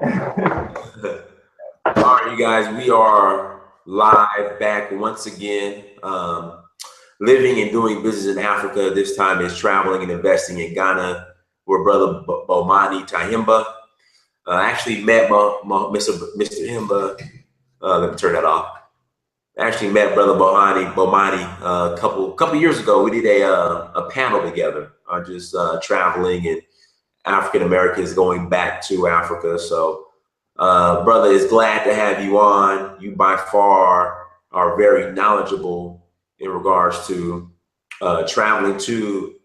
All right, you guys, we are live back once again. Living and doing business in Africa. This time is traveling and investing in Ghana. We're brother Bomani Tahimba. I actually met Mr. Himba. Let me turn that off. I actually met brother Bomani a couple years ago. We did a panel together on just traveling and African Americans going back to Africa. So, brother, is glad to have you on. You by far are very knowledgeable in regards to traveling to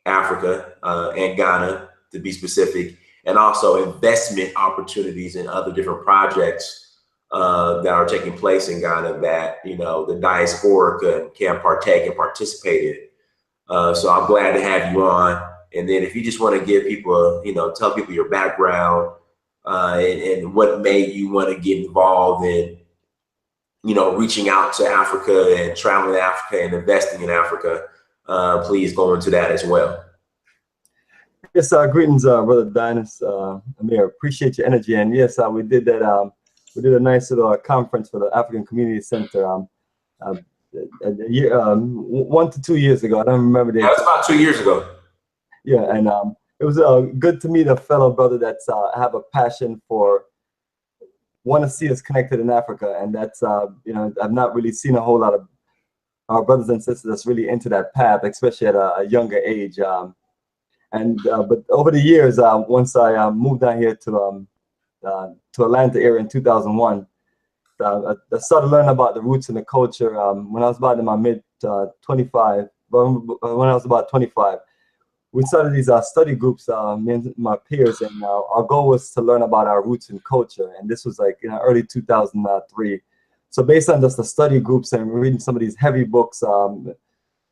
Africa and Ghana, to be specific, and also investment opportunities in other different projects that are taking place in Ghana that, you know, the diaspora can partake and participate in. So I'm glad to have you on. And then if you just want to give people, tell people your background and what made you want to get involved in, reaching out to Africa and traveling to Africa and investing in Africa, please go into that as well. Yes, greetings, brother Dynasts, Amir. Appreciate your energy. And yes, we did that. We did a nice little conference for the African Community Center a year, 1 to 2 years ago. I don't remember the. Yeah, it was about 2 years ago. Yeah, and it was good to meet a fellow brother that's have a passion for, want to see us connected in Africa, and that's I've not really seen a whole lot of our brothers and sisters that's really into that path, especially at a younger age. But over the years, once I moved down here to Atlanta area in 2001, I started learning about the roots and the culture when I was about in my mid 25. But when I was about 25. We started these study groups, me and my peers, and our goal was to learn about our roots and culture. And this was like early 2003. So based on just the study groups and reading some of these heavy books,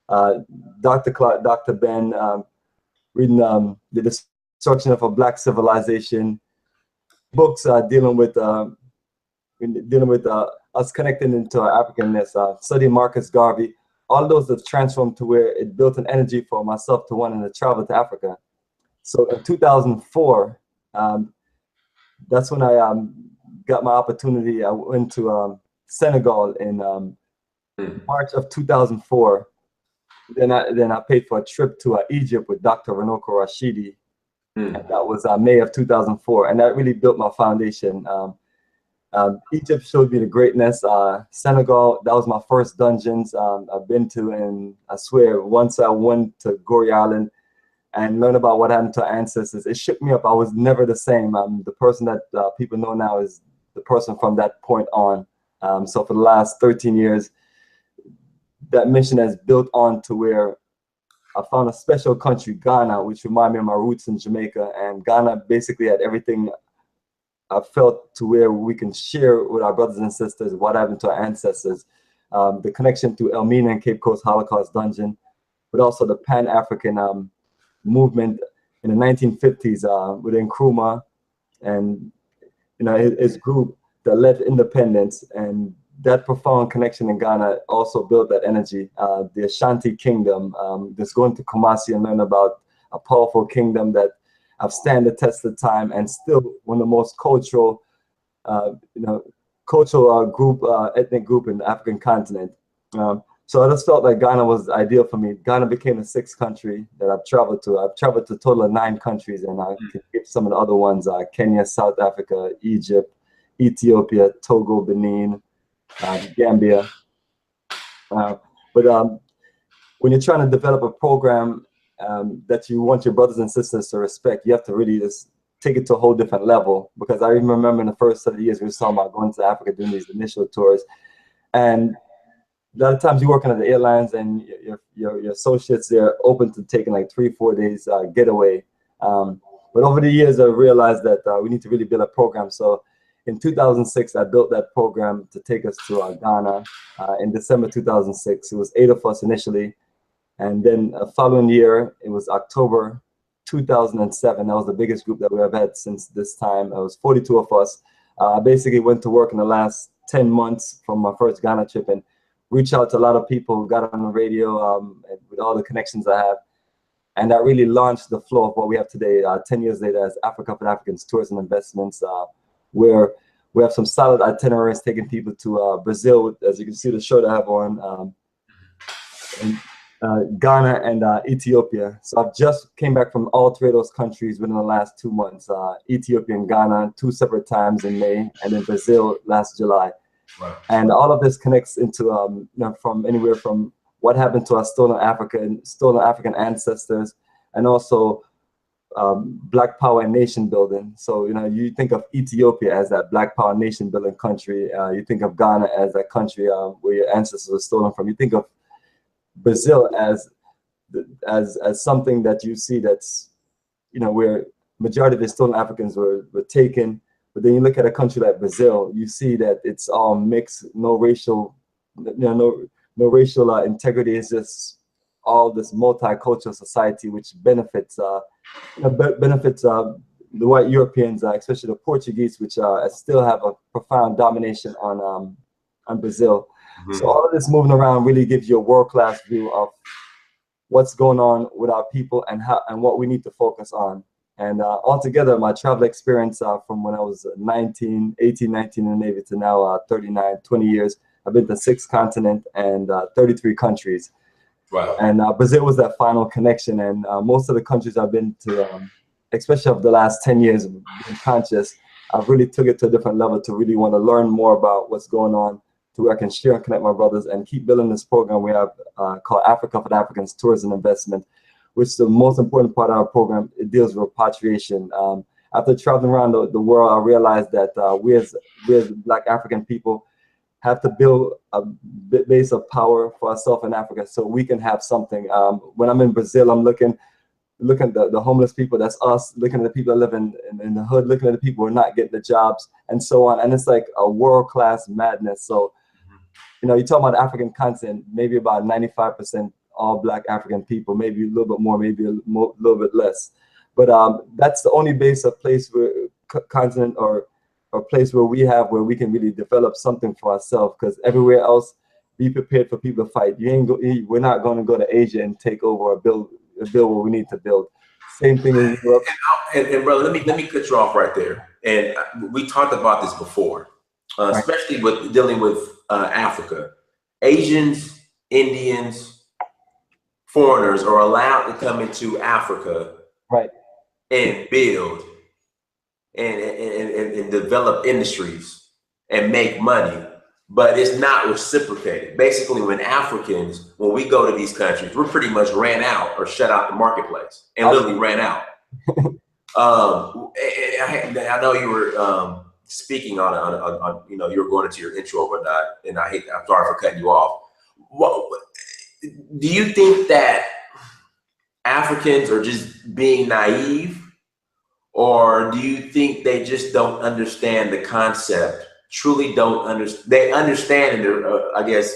Dr. Clark, Dr. Ben, reading The Destruction of a Black Civilization, books dealing with us connecting into our Africanness, studying Marcus Garvey. All those have transformed to where it built an energy for myself to wanting to travel to Africa. So in 2004, that's when I got my opportunity. I went to Senegal in March of 2004. Then I paid for a trip to Egypt with Dr. Renoko Rashidi. And that was May of 2004. And that really built my foundation. Egypt showed me the greatness. Senegal, that was my first dungeons I've been to, and I swear, once I went to Gorée Island and learned about what happened to our ancestors, it shook me up. I was never the same. The person that people know now is the person from that point on. So for the last 13 years, that mission has built on to where I found a special country, Ghana, which reminded me of my roots in Jamaica. And Ghana basically had everything I felt to where we can share with our brothers and sisters what happened to our ancestors. The connection to Elmina and Cape Coast Holocaust Dungeon, but also the Pan-African movement in the 1950s with Nkrumah and his group that led independence, and that profound connection in Ghana also built that energy. The Ashanti Kingdom, just going to Kumasi and learn about a powerful kingdom that have stand the test of time and still one of the most cultural, ethnic group in the African continent. So I just felt like Ghana was ideal for me. Ghana became the 6th country that I've traveled to. I've traveled to a total of 9 countries, and I can give some of the other ones: Kenya, South Africa, Egypt, Ethiopia, Togo, Benin, Gambia. But when you're trying to develop a program that you want your brothers and sisters to respect, you have to really just take it to a whole different level. Because I even remember in the first 7 years we were talking about going to Africa, doing these initial tours, and a lot of times you're working at the airlines and your associates, they're open to taking like 3-4 days getaway. But over the years I realized that we need to really build a program. So in 2006 I built that program to take us to Ghana. In December 2006, it was 8 of us initially. And then the following year, it was October 2007. That was the biggest group that we have had since this time. It was 42 of us. I basically went to work in the last 10 months from my first Ghana trip and reached out to a lot of people, got on the radio with all the connections I have. And that really launched the flow of what we have today, 10 years later, as Africa for Africans Tours and Investments, where we have some solid itineraries taking people to Brazil, as you can see the shirt I have on, and, Ghana and Ethiopia. So I've just came back from all three of those countries within the last 2 months. Ethiopia and Ghana, 2 separate times in May, and then Brazil last July. Right. And all of this connects into you know, from anywhere from what happened to our stolen African ancestors, and also Black Power and nation building. So, you know, you think of Ethiopia as that Black Power nation building country. You think of Ghana as that country where your ancestors were stolen from. You think of Brazil as something that you see that's, you know, where majority of the stolen Africans were taken. But then you look at a country like Brazil, you see that it's all mixed, no racial, you know, no racial integrity. It's just all this multicultural society, which benefits benefits the white Europeans, especially the Portuguese, which still have a profound domination on Brazil. Mm-hmm. So all of this moving around really gives you a world-class view of what's going on with our people and how and what we need to focus on. And altogether, my travel experience from when I was 18, 19 in the Navy to now 39, 20 years, I've been to 6 continents and 33 countries. Wow. And Brazil was that final connection. And most of the countries I've been to, especially of the last 10 years of being conscious, I've really took it to a different level to really want to learn more about what's going on, to where I can share and connect my brothers and keep building this program we have called Africa for the Africans Tours and Investment, which is the most important part of our program. It deals with repatriation. After traveling around the world, I realized that we as Black African people have to build a base of power for ourselves in Africa so we can have something. When I'm in Brazil, I'm looking at the homeless people, that's us, looking at the people that live in the hood, looking at the people who are not getting the jobs, and so on. And it's like a world-class madness. So, you know, you talk about the African continent, maybe about 95% all Black African people, maybe a little bit more, maybe a little bit less. But that's the only base of place where continent or place where we can really develop something for ourselves. Because everywhere else, be prepared for people to fight. We're not going to go to Asia and take over or build what we need to build. Same thing in Europe. And brother, let me cut you off right there. And we talked about this before, especially with dealing with Africa. Asians, Indians, foreigners are allowed to come into Africa, right, and build and develop industries and make money, but it's not reciprocated. Basically, when we go to these countries, we're pretty much ran out or shut out the marketplace and literally ran out. I know you were speaking on you know, you were going into your intro, but and I'm sorry for cutting you off. Do you think that Africans are just being naive, or do you think they just don't understand the concept? Truly don't understand. They understand and they're, I guess,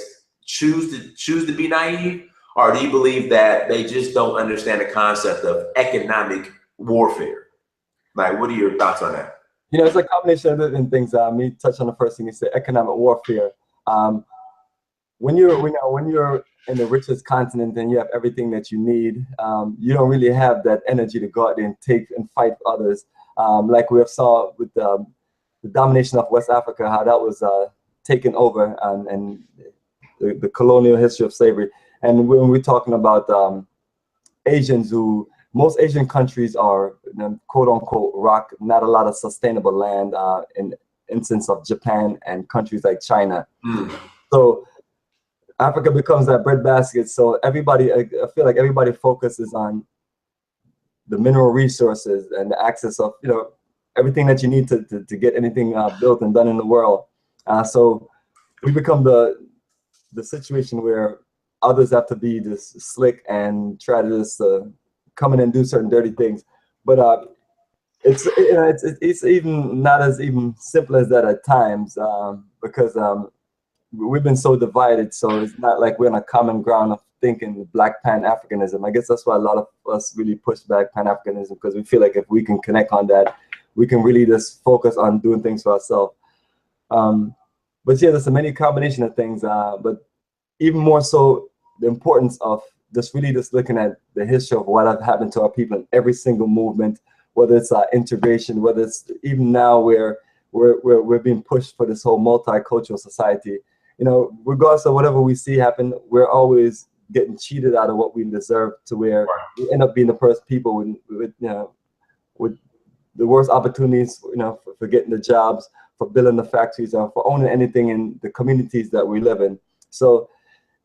choose to be naive, or do you believe that they just don't understand the concept of economic warfare? Like, what are your thoughts on that? You know, it's a combination of different things. Me touch on the first thing you said, economic warfare. When you're in the richest continent and you have everything that you need, you don't really have that energy to go out there and take and fight for others. Like we have saw with the domination of West Africa, how that was taken over, and the colonial history of slavery. And when we're talking about Asians, most Asian countries are, you know, quote unquote rock, not a lot of sustainable land in instance of Japan and countries like China. So Africa becomes that breadbasket. So everybody, I feel like everybody focuses on the mineral resources and the access of, you know, everything that you need to get anything built and done in the world. So we become the situation where others have to be this slick and try to just come in and do certain dirty things. But it's even not as even simple as that at times, because we've been so divided. So it's not like we're on a common ground of thinking Black Pan-Africanism. I guess that's why a lot of us really push back Pan-Africanism, because we feel like if we can connect on that, we can really just focus on doing things for ourselves. But yeah, there's a many combination of things, but even more so, the importance of just looking at the history of what has happened to our people in every single movement, whether it's integration, whether it's even now where we're being pushed for this whole multicultural society. You know, regardless of whatever we see happen, we're always getting cheated out of what we deserve, to where we end up being the first people with the worst opportunities, you know, for getting the jobs, for building the factories, and for owning anything in the communities that we live in. So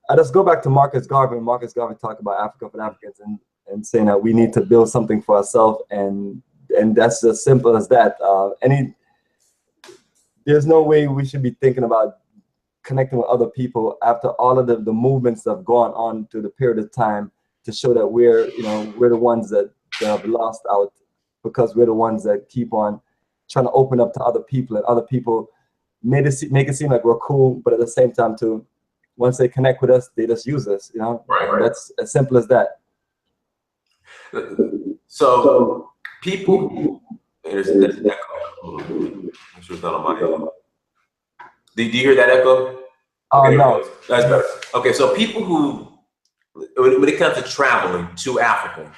I just go back to Marcus Garvey. Marcus Garvey talked about Africa for Africans, and saying that we need to build something for ourselves, and that's as simple as that. There's no way we should be thinking about connecting with other people after all of the movements that have gone on through the period of time, to show that we're the ones that have lost out, because we're the ones that keep on trying to open up to other people, and other people make it seem like we're cool, but at the same time too, once they connect with us, they just use us, you know. Right. That's as simple as that. So people, there's an echo. Make sure it's not on my end. Do you hear that echo? Okay, no. That's better. Okay, so people who, when it comes to traveling to Africa,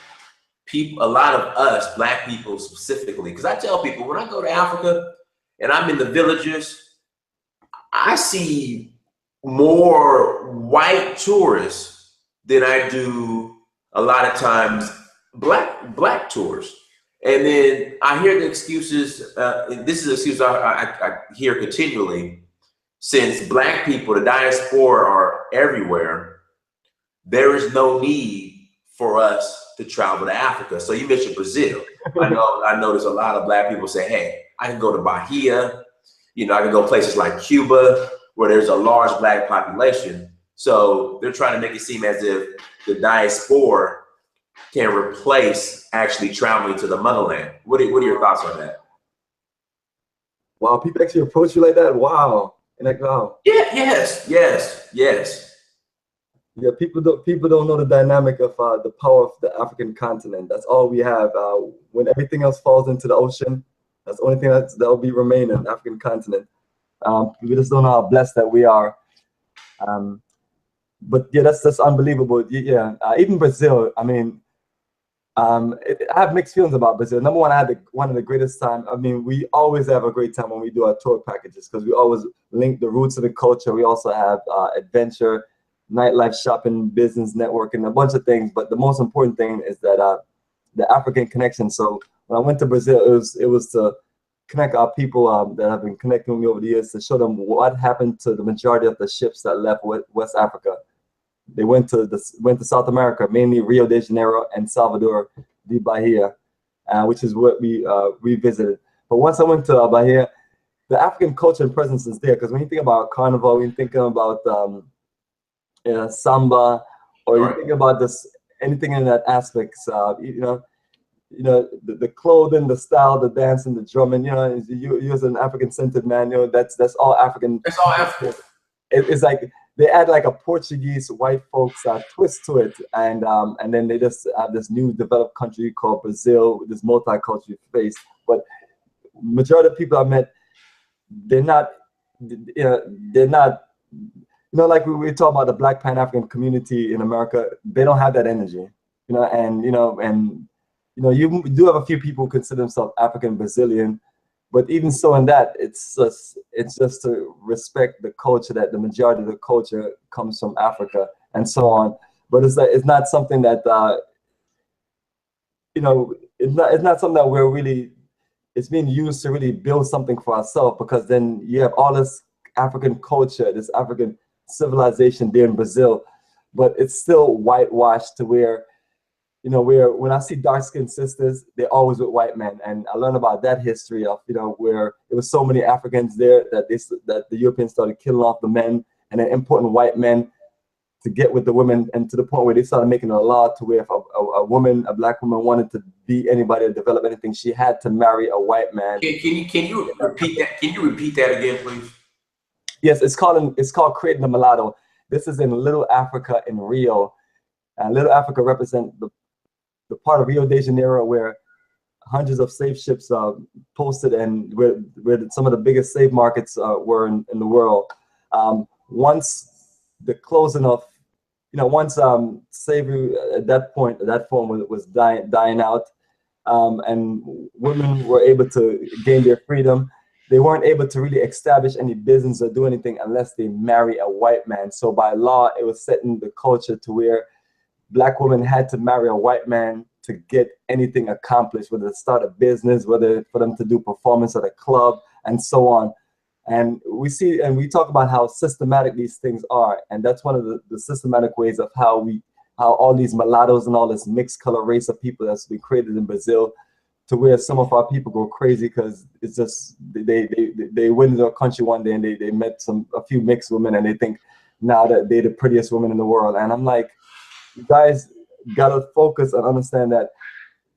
a lot of us, Black people specifically, because I tell people when I go to Africa and I'm in the villages, I see more white tourists than I do a lot of times black tourists. And then I hear the excuses. This is an excuse I hear continually. Since Black people, the diaspora, are everywhere, there is no need for us to travel to Africa. So you mentioned Brazil. I know there's a lot of Black people say, hey, I can go to Bahia. You know, I can go places like Cuba, where there's a large Black population. So they're trying to make it seem as if the diaspora can replace actually traveling to the motherland. What are your thoughts on that? Wow, people actually approach you like that? Wow. And like, wow. Yeah, yes. Yeah, people don't know the dynamic of the power of the African continent. That's all we have. When everything else falls into the ocean, that's the only thing that will be remaining, African continent. We just don't know how blessed that we are. But yeah, that's unbelievable. Yeah, even Brazil. I mean, I have mixed feelings about Brazil. Number one, I had one of the greatest time. I mean, we always have a great time when we do our tour packages, because we always link the roots of the culture. We also have adventure, nightlife, shopping, business, networking, a bunch of things. But the most important thing is that the African connection. So when I went to Brazil, it was to connect our people that have been connecting with me over the years, to show them what happened to the majority of the ships that left West Africa. They went to South America, mainly Rio de Janeiro and Salvador de Bahia, which is what we visited. But once I went to Bahia, the African culture and presence is there, because when you think about carnival, when you think about samba, or you think about this, anything in that aspect, the clothing, the style, the dance, and the drumming. You know, you as an African-centered man, you know, that's all African. It's all African. It's like they add like a Portuguese white folks twist to it, and then they just have this new developed country called Brazil with this multicultural face. But majority of people I met, they're not, like we talk about the Black Pan-African community in America. They don't have that energy, and you do have a few people who consider themselves African Brazilian. But even so, in that, it's just to respect the culture, that the majority of the culture comes from Africa and so on. But it's not something that it's not something that we're really. It's being used to really build something for ourselves, because then you have all this African culture, this African civilization there in Brazil, but it's still whitewashed to where. When I see dark-skinned sisters, they're always with white men, and I learned about that history of where there was so many Africans there that the Europeans started killing off the men and then importing white men to get with the women, and to the point where they started making a law to where if a Black woman wanted to be anybody or develop anything, she had to marry a white man. Can you repeat that? Can you repeat that again, please? Yes, it's called Creating the Mulatto. This is in Little Africa in Rio, and Little Africa represents the part of Rio de Janeiro where hundreds of slave ships posted, and where some of the biggest slave markets were in the world. Once the closing of once slavery at that point, at that form was dying out, and women were able to gain their freedom, they weren't able to really establish any business or do anything unless they marry a white man. So by law, it was setting the culture to where Black women had to marry a white man to get anything accomplished, whether to start a business, whether for them to do performance at a club, and so on. And we see, and we talk about how systematic these things are. And that's one of the systematic ways of how all these mulattoes and all this mixed color race of people that's been created in Brazil, to where some of our people go crazy because it's just, they went into a country one day and they met a few mixed women and they think now that they're the prettiest women in the world. And I'm like, you guys gotta focus and understand that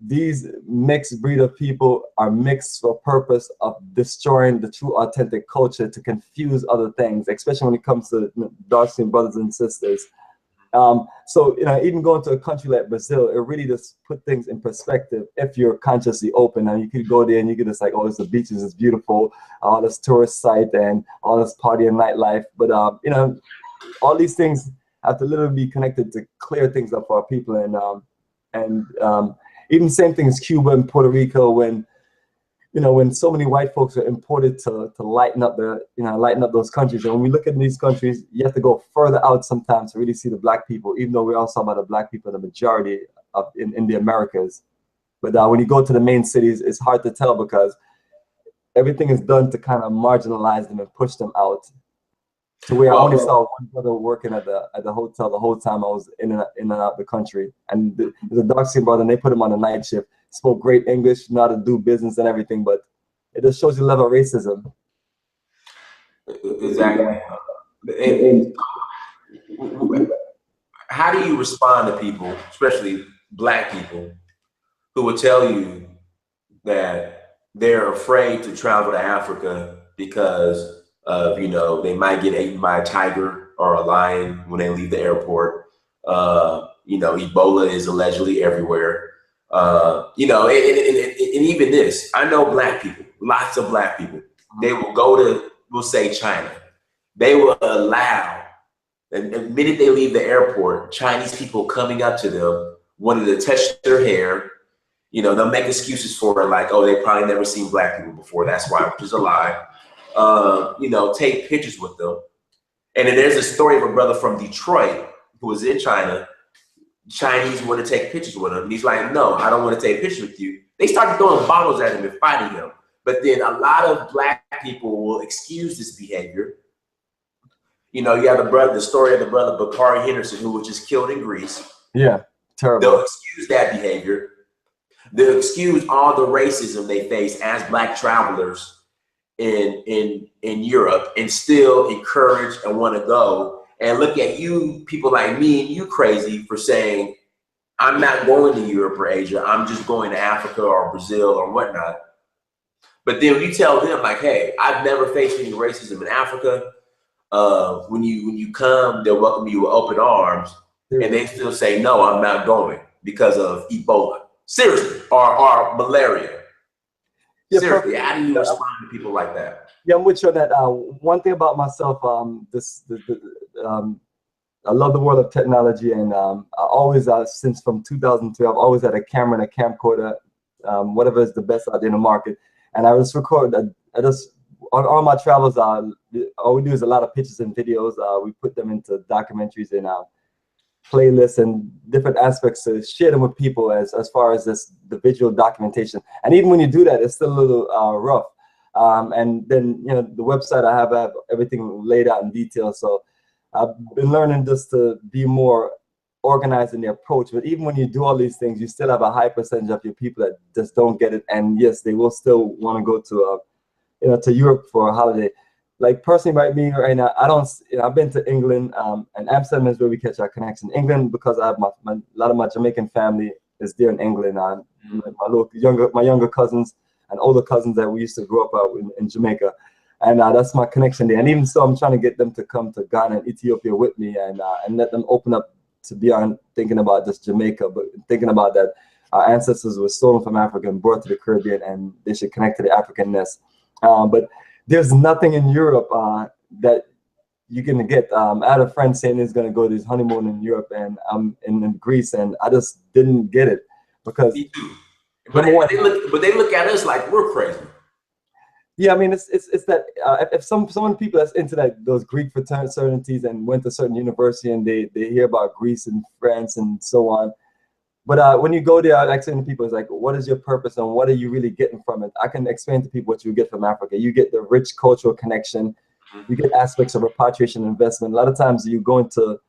these mixed breed of people are mixed for purpose of destroying the true authentic culture to confuse other things, especially when it comes to dark-skinned brothers and sisters. So even going to a country like Brazil, it really just put things in perspective if you're consciously open. And you could go there and you could just like, oh, it's the beaches, it's beautiful, all this tourist site and all this party and nightlife. But all these things have to literally be connected to clear things up for our people. And even same thing as Cuba and Puerto Rico, when so many white folks are imported to lighten up those countries. And when we look at these countries, you have to go further out sometimes to really see the Black people, even though we're also about the Black people, the majority in the Americas. But when you go to the main cities, it's hard to tell because everything is done to kind of marginalize them and push them out. To where I only saw one brother working at the hotel the whole time I was in and out the country. And the dark-skinned brother, and they put him on a night shift. Spoke great English, knew how to do business and everything, but it just shows you the level of racism. Exactly. And how do you respond to people, especially Black people, who will tell you that they're afraid to travel to Africa because of, they might get eaten by a tiger or a lion when they leave the airport. Ebola is allegedly everywhere. And even this, I know Black people, lots of Black people, they will go to, we'll say China. They will allow, and the minute they leave the airport, Chinese people coming up to them, wanting to touch their hair. They'll make excuses for it, like, oh, they probably never seen Black people before. That's why, which is a lie. Take pictures with them. And then there's a story of a brother from Detroit who was in China. Chinese want to take pictures with him. And he's like, no, I don't want to take pictures with you. They started throwing bottles at him and fighting him. But then a lot of Black people will excuse this behavior. You have the story of the brother Bakari Henderson, who was just killed in Greece. Yeah, terrible. They'll excuse that behavior. They'll excuse all the racism they face as Black travelers in Europe, and still encourage and want to go and look at you, people like me and you, crazy for saying, I'm not going to Europe or Asia, I'm just going to Africa or Brazil or whatnot. But then you tell them like, hey, I've never faced any racism in Africa. When you come, they'll welcome you with open arms, and they still say, no, I'm not going because of Ebola. Seriously, or malaria. Yeah, seriously, perfect. How do you respond to people like that? Yeah, I'm with you on that. One thing about myself, I love the world of technology, and I always, since from 2003, I've always had a camera and a camcorder, whatever is the best out there in the market. And I just record. I just on all my travels, all we do is a lot of pictures and videos. We put them into documentaries and playlists and different aspects to share them with people as far as the visual documentation. And even when you do that, it's still a little rough. And then the website I have everything laid out in detail. So I've been learning just to be more organized in the approach. But even when you do all these things, you still have a high percentage of your people that just don't get it. And yes, they will still want to go to Europe for a holiday. Like personally, me right now, I don't. I've been to England, and Amsterdam is where we catch our connection. England, because I have a lot of my Jamaican family is there in England. My younger cousins and older cousins that we used to grow up in Jamaica, and that's my connection there. And even so, I'm trying to get them to come to Ghana and Ethiopia with me, and let them open up to beyond thinking about just Jamaica, but thinking about that our ancestors were stolen from Africa and brought to the Caribbean, and they should connect to the Africanness. But there's nothing in Europe that you're gonna get. I had a friend saying he's gonna go to his honeymoon in Europe, and I'm in Greece, and I just didn't get it because Me too. number one, But they look at us like we're crazy. yeah, I mean, it's that if some people that's into that those Greek fraternities and went to certain university and they hear about Greece and France and so on. But when you go there, I like saying to people, it's like, what is your purpose and what are you really getting from it? I can explain to people what you get from Africa. You get the rich cultural connection. You get aspects of repatriation investment. A lot of times you go into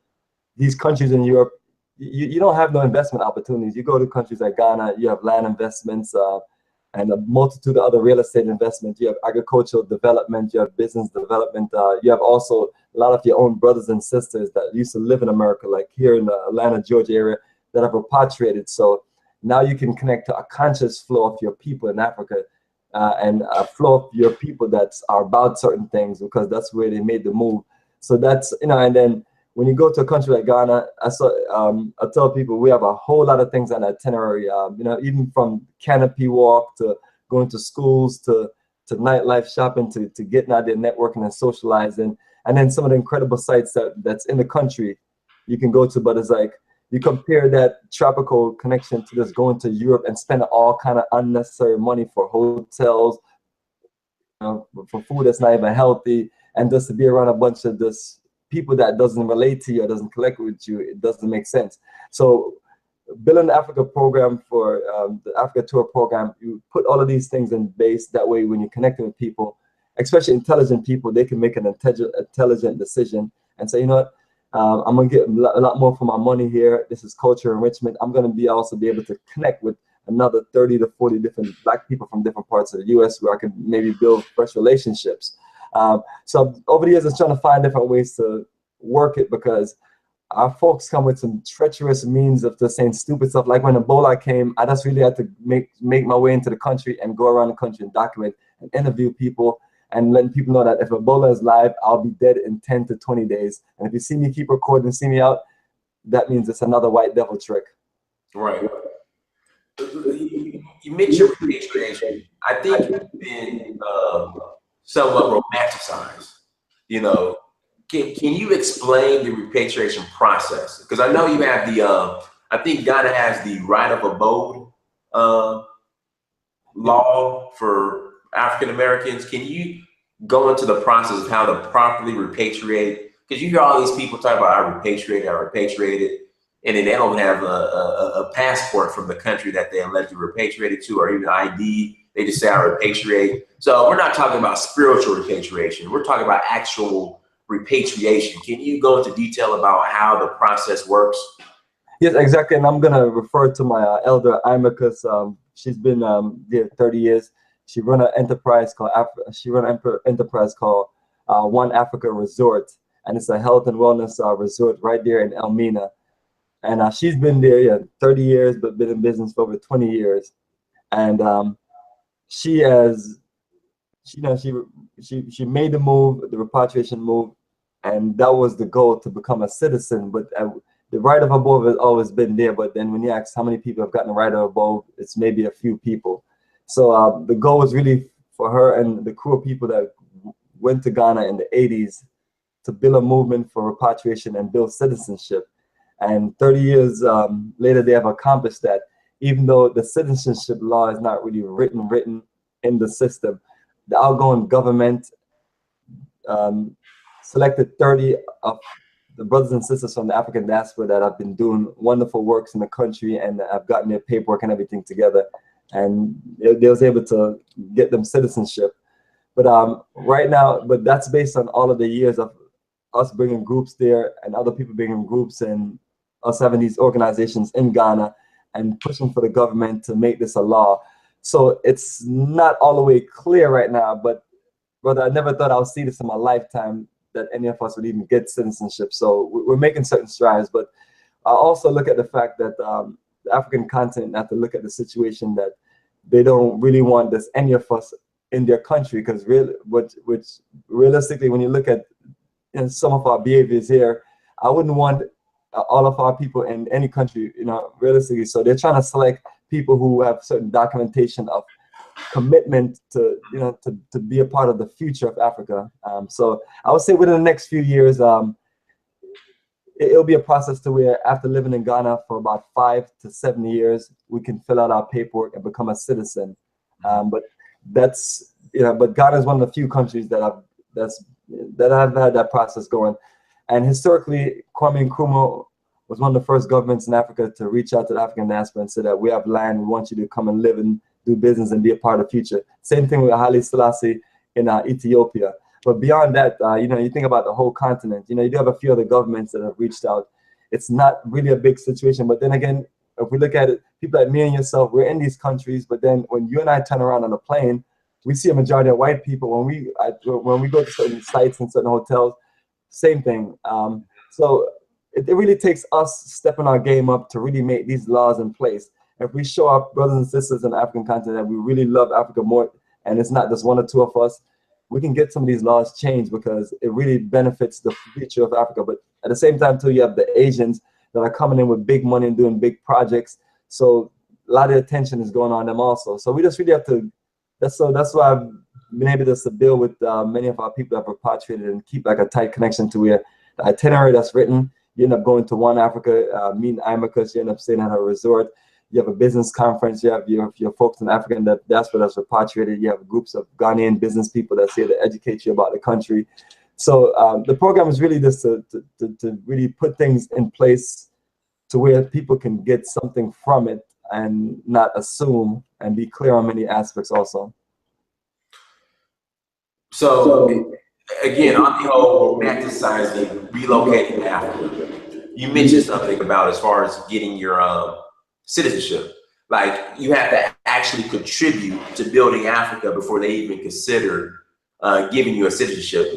these countries in Europe, you don't have no investment opportunities. You go to countries like Ghana, you have land investments and a multitude of other real estate investments. You have agricultural development, you have business development. You have also a lot of your own brothers and sisters that used to live in America, like here in the Atlanta, Georgia area, that have repatriated. So now you can connect to a conscious flow of your people in Africa and a flow of your people that are about certain things because that's where they made the move. So that's, and then when you go to a country like Ghana, I tell people we have a whole lot of things on the itinerary, even from canopy walk to going to schools to nightlife shopping to getting out there networking and socializing. And then some of the incredible sites that's in the country you can go to, but it's like, you compare that tropical connection to just going to Europe and spending all kind of unnecessary money for hotels, for food that's not even healthy, and just to be around a bunch of this people that doesn't relate to you or doesn't connect with you, it doesn't make sense. So building the Africa program for the Africa tour program, you put all of these things in base. That way, when you're connecting with people, especially intelligent people, they can make an intelligent decision and say, you know what, I'm gonna get a lot more for my money here. This is culture enrichment. I'm gonna also be able to connect with another 30 to 40 different Black people from different parts of the U.S. where I can maybe build fresh relationships. So over the years, I'm trying to find different ways to work it because our folks come with some treacherous means of just saying stupid stuff. Like when Ebola came, I just really had to make my way into the country and go around the country and document and interview people and letting people know that if Ebola is live, I'll be dead in 10 to 20 days. And if you see me keep recording, see me out, that means it's another white devil trick. Right. You mentioned repatriation. I think it's been somewhat romanticized. Can you explain the repatriation process? Because I know you have I think Ghana has the right of abode law for African Americans. Can you go into the process of how to properly repatriate? Because you hear all these people talk about I repatriated, and then they don't have a passport from the country that they allegedly repatriated to, or even ID. They just say I repatriate. So we're not talking about spiritual repatriation. We're talking about actual repatriation. Can you go into detail about how the process works? Yes, exactly. And I'm gonna refer to my elder Amir because she's been there 30 years. She run an enterprise called One Africa Resort, and it's a health and wellness resort right there in Elmina. And she's been there 30 years, but been in business for over 20 years. And she made the move, the repatriation move, and that was the goal, to become a citizen. But the right of abode has always been there. But then when you ask how many people have gotten the right of abode, it's maybe a few people. So the goal was really for her and the crew of people that went to Ghana in the 80s to build a movement for repatriation and build citizenship. And 30 years later, they have accomplished that, even though the citizenship law is not really written in the system. The outgoing government selected 30 of the brothers and sisters from the African diaspora that have been doing wonderful works in the country and have gotten their paperwork and everything together. And they was able to get them citizenship. But right now, but that's based on all of the years of us bringing groups there and other people bringing groups and us having these organizations in Ghana and pushing for the government to make this a law. So it's not all the way clear right now, but brother, I never thought I would see this in my lifetime, that any of us would even get citizenship. So we're making certain strides, but I also look at the fact that the African continent have to look at the situation that they don't really want this, any of us in their country, because realistically, when you look at some of our behaviors here, I wouldn't want all of our people in any country, realistically. So they're trying to select people who have certain documentation of commitment to, to be a part of the future of Africa. So I would say within the next few years, it'll be a process to where after living in Ghana for about 5 to 7 years, we can fill out our paperwork and become a citizen. But that's, but Ghana is one of the few countries that have had that process going. And historically, Kwame Nkrumah was one of the first governments in Africa to reach out to the African diaspora and say that we have land, we want you to come and live and do business and be a part of the future. Same thing with Haile Selassie in Ethiopia. But beyond that, you think about the whole continent. You do have a few other governments that have reached out. It's not really a big situation. But then again, if we look at it, people like me and yourself, we're in these countries. But then when you and I turn around on a plane, we see a majority of white people. When we go to certain sites and certain hotels, same thing. So it really takes us stepping our game up to really make these laws in place. If we show our brothers and sisters in the African continent that we really love Africa more, and it's not just one or two of us, we can get some of these laws changed because it really benefits the future of Africa. But at the same time, too, you have the Asians that are coming in with big money and doing big projects. So a lot of attention is going on them also. So we just really have to, that's why I've been able to build with many of our people that have repatriated and keep like a tight connection to where the itinerary that's written, you end up going to one Africa, meeting Amicus, you end up staying at a resort. You have a business conference. You have your folks in Africa that's repatriated. You have groups of Ghanaian business people that's here to educate you about the country. So the program is really just to really put things in place to where people can get something from it and not assume, and be clear on many aspects also. So again, on the whole romanticizing relocating to Africa, you mentioned something about as far as getting your citizenship. Like you have to actually contribute to building Africa before they even consider giving you a citizenship.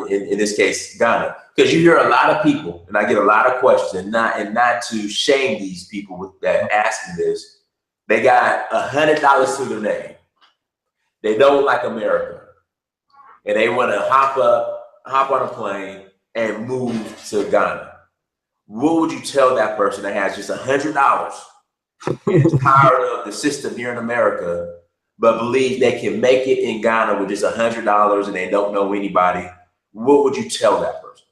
In this case, Ghana, because you hear a lot of people, and I get a lot of questions, and not to shame these people that asking this, they got $100 to their name. They don't like America, and they want to hop on a plane and move to Ghana. What would you tell that person that has just $100? Tired of the system here in America, but believe they can make it in Ghana with just $100 and they don't know anybody? What would you tell that person?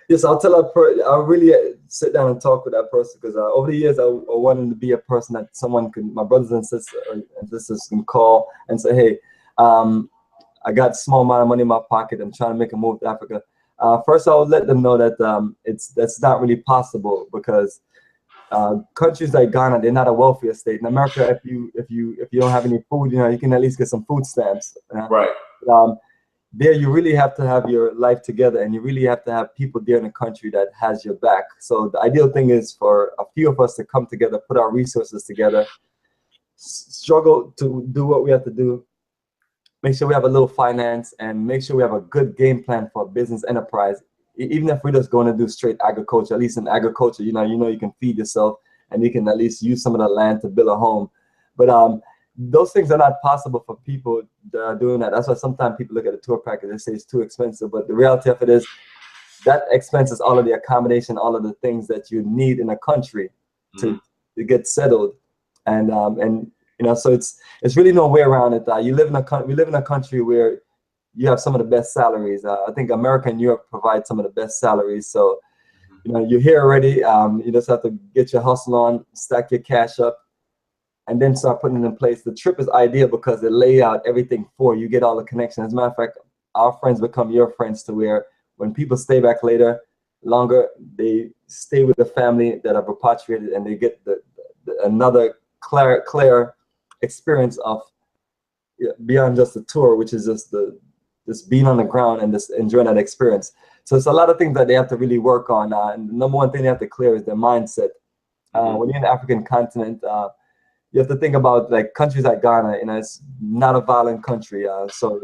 Yes, I'll tell I'll really sit down and talk with that person, because over the years I wanted to be a person that someone can, my brothers and sisters can call and say, hey, I got a small amount of money in my pocket. I'm trying to make a move to Africa. First, I would let them know that that's not really possible, because countries like Ghana, they're not a welfare state. In America, if you don't have any food, you can at least get some food stamps. Right. There, you really have to have your life together, and you really have to have people there in the country that has your back. So the ideal thing is for a few of us to come together, put our resources together, struggle to do what we have to do, make sure we have a little finance, and make sure we have a good game plan for a business enterprise. Even if we're just going to do straight agriculture, at least in agriculture, you can feed yourself, and you can at least use some of the land to build a home. But those things are not possible for people that are doing that. That's why sometimes people look at a tour package and say it's too expensive. But the reality of it is that expense is all of the accommodation, all of the things that you need in a country to get settled. And so it's really no way around it. We live in a country where you have some of the best salaries. I think America and Europe provide some of the best salaries. So, you're here already. You just have to get your hustle on, stack your cash up, and then start putting it in place. The trip is ideal because they lay out everything for you. You get all the connections. As a matter of fact, our friends become your friends, to where when people stay back longer, they stay with the family that have repatriated, and they get another clear experience of beyond just the tour, which is just being on the ground and just enjoying that experience. So it's a lot of things that they have to really work on. And the number one thing they have to clear is their mindset. When you're in the African continent, you have to think about like countries like Ghana. It's not a violent country, so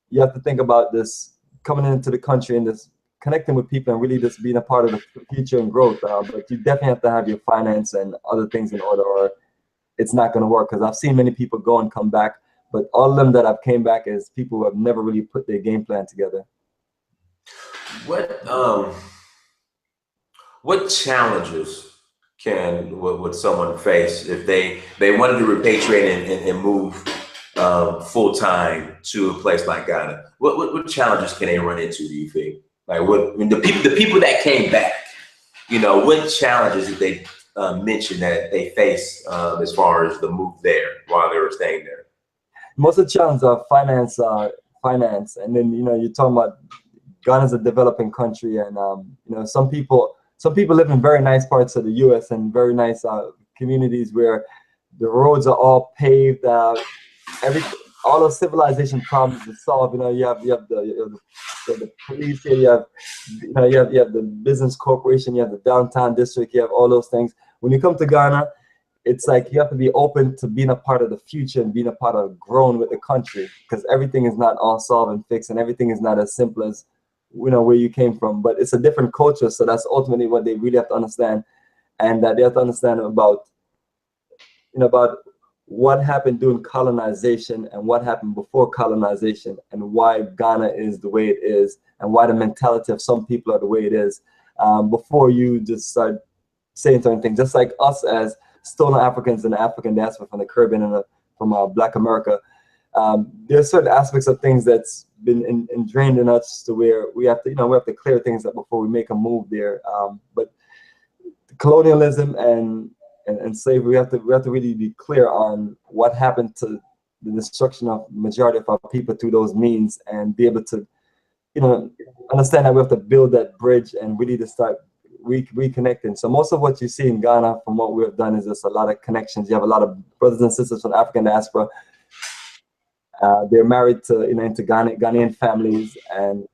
you have to think about this coming into the country and just connecting with people and really just being a part of the future and growth. But you definitely have to have your finance and other things in order, or it's not going to work. Because I've seen many people go and come back, but all of them that have came back is people who have never really put their game plan together. What challenges would someone face if they wanted to repatriate and move full time to a place like Ghana? What challenges can they run into? Do you think? Like the people that came back, you know, what challenges did they mention that they face as far as the move there while they were staying there? Most of the challenges are finance, and then you're talking about Ghana's a developing country, and some people live in very nice parts of the U.S. and very nice communities where the roads are all paved. All those civilization problems are solved. You have the police here. You have the business corporation. You have the downtown district. You have all those things. When you come to Ghana, it's like you have to be open to being a part of the future and being a part of growing with the country, because everything is not all solved and fixed, and everything is not as simple as where you came from. But it's a different culture, so that's ultimately what they really have to understand, and that they have to understand about what happened during colonization and what happened before colonization, and why Ghana is the way it is, and why the mentality of some people are the way it is. Before you just start saying certain things, just like us as stolen Africans in the African diaspora from the Caribbean and from Black America, there are certain aspects of things that's been ingrained in us to where we have to clear things up before we make a move there. But colonialism and slavery, we have to really be clear on what happened to the destruction of majority of our people through those means, and be able to understand that we have to build that bridge and really to start reconnecting. So most of what you see in Ghana from what we've done is just a lot of connections. You have a lot of brothers and sisters from African diaspora. They're married to into Ghanaian families, and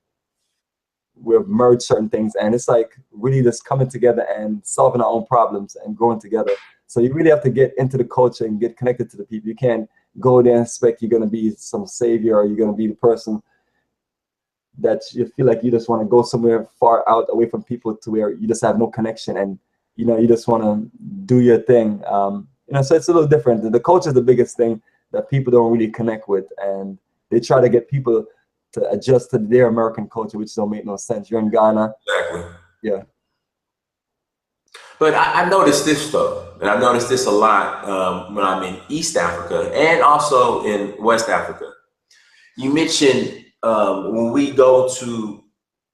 we've merged certain things, and it's like really just coming together and solving our own problems and growing together. So you really have to get into the culture and get connected to the people. You can't go there and expect you're going to be some savior, or you're going to be the person that you feel like you just want to go somewhere far out away from people to where you just have no connection, and you just want to do your thing. So it's a little different. The culture is the biggest thing that people don't really connect with, and they try to get people to adjust to their American culture, which don't make no sense. You're in Ghana. Exactly. Yeah. But I've noticed this though, and I've noticed this a lot when I'm in East Africa and also in West Africa. You mentioned when we go to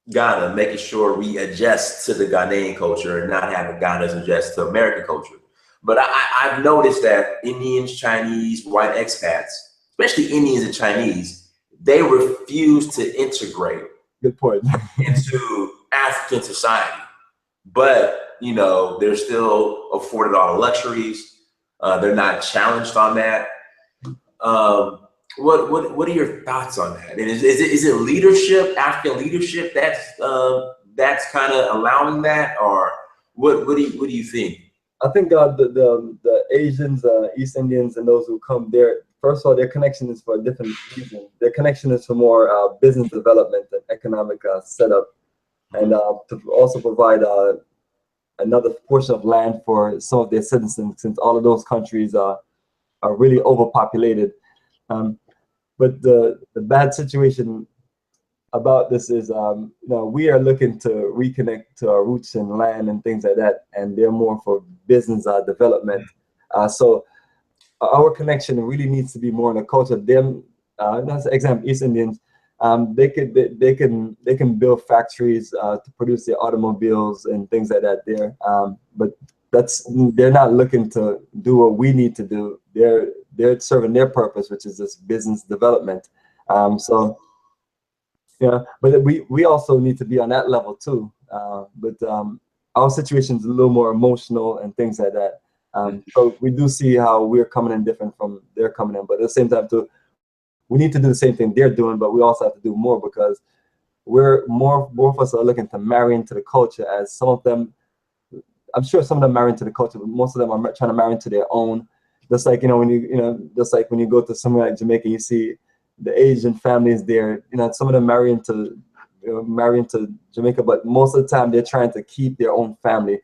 Ghana, making sure we adjust to the Ghanaian culture and not having Ghanaians adjust to American culture. But I've noticed that Indians, Chinese, white expats, especially Indians and Chinese, they refuse to integrate. Good point. Into African society. But, they're still afforded all the luxuries. They're not challenged on that. What are your thoughts on that? And is it leadership, African leadership that's kind of allowing that, or what do you think? I think the Asians, East Indians, and those who come there, first of all, their connection is for a different reason. Their connection is for more business development and economic setup, and to also provide another portion of land for some of their citizens, since all of those countries are really overpopulated. But the bad situation about this is, we are looking to reconnect to our roots and land and things like that, and they're more for business development. So our connection really needs to be more in the culture. Them, as an example, East Indians, they can build factories to produce their automobiles and things like that there. But they're not looking to do what we need to do. They're serving their purpose, which is this business development. So yeah, but we also need to be on that level too. But our situation is a little more emotional and things like that. So we do see how we're coming in different from they're coming in, but at the same time too, we need to do the same thing they're doing, but we also have to do more, because we're more of us are looking to marry into the culture, as some of them, I'm sure some of them marry into the culture, but most of them are trying to marry into their own. Just like just like when you go to somewhere like Jamaica, you see the Asian families there. Some of them marry into Jamaica, but most of the time they're trying to keep their own family,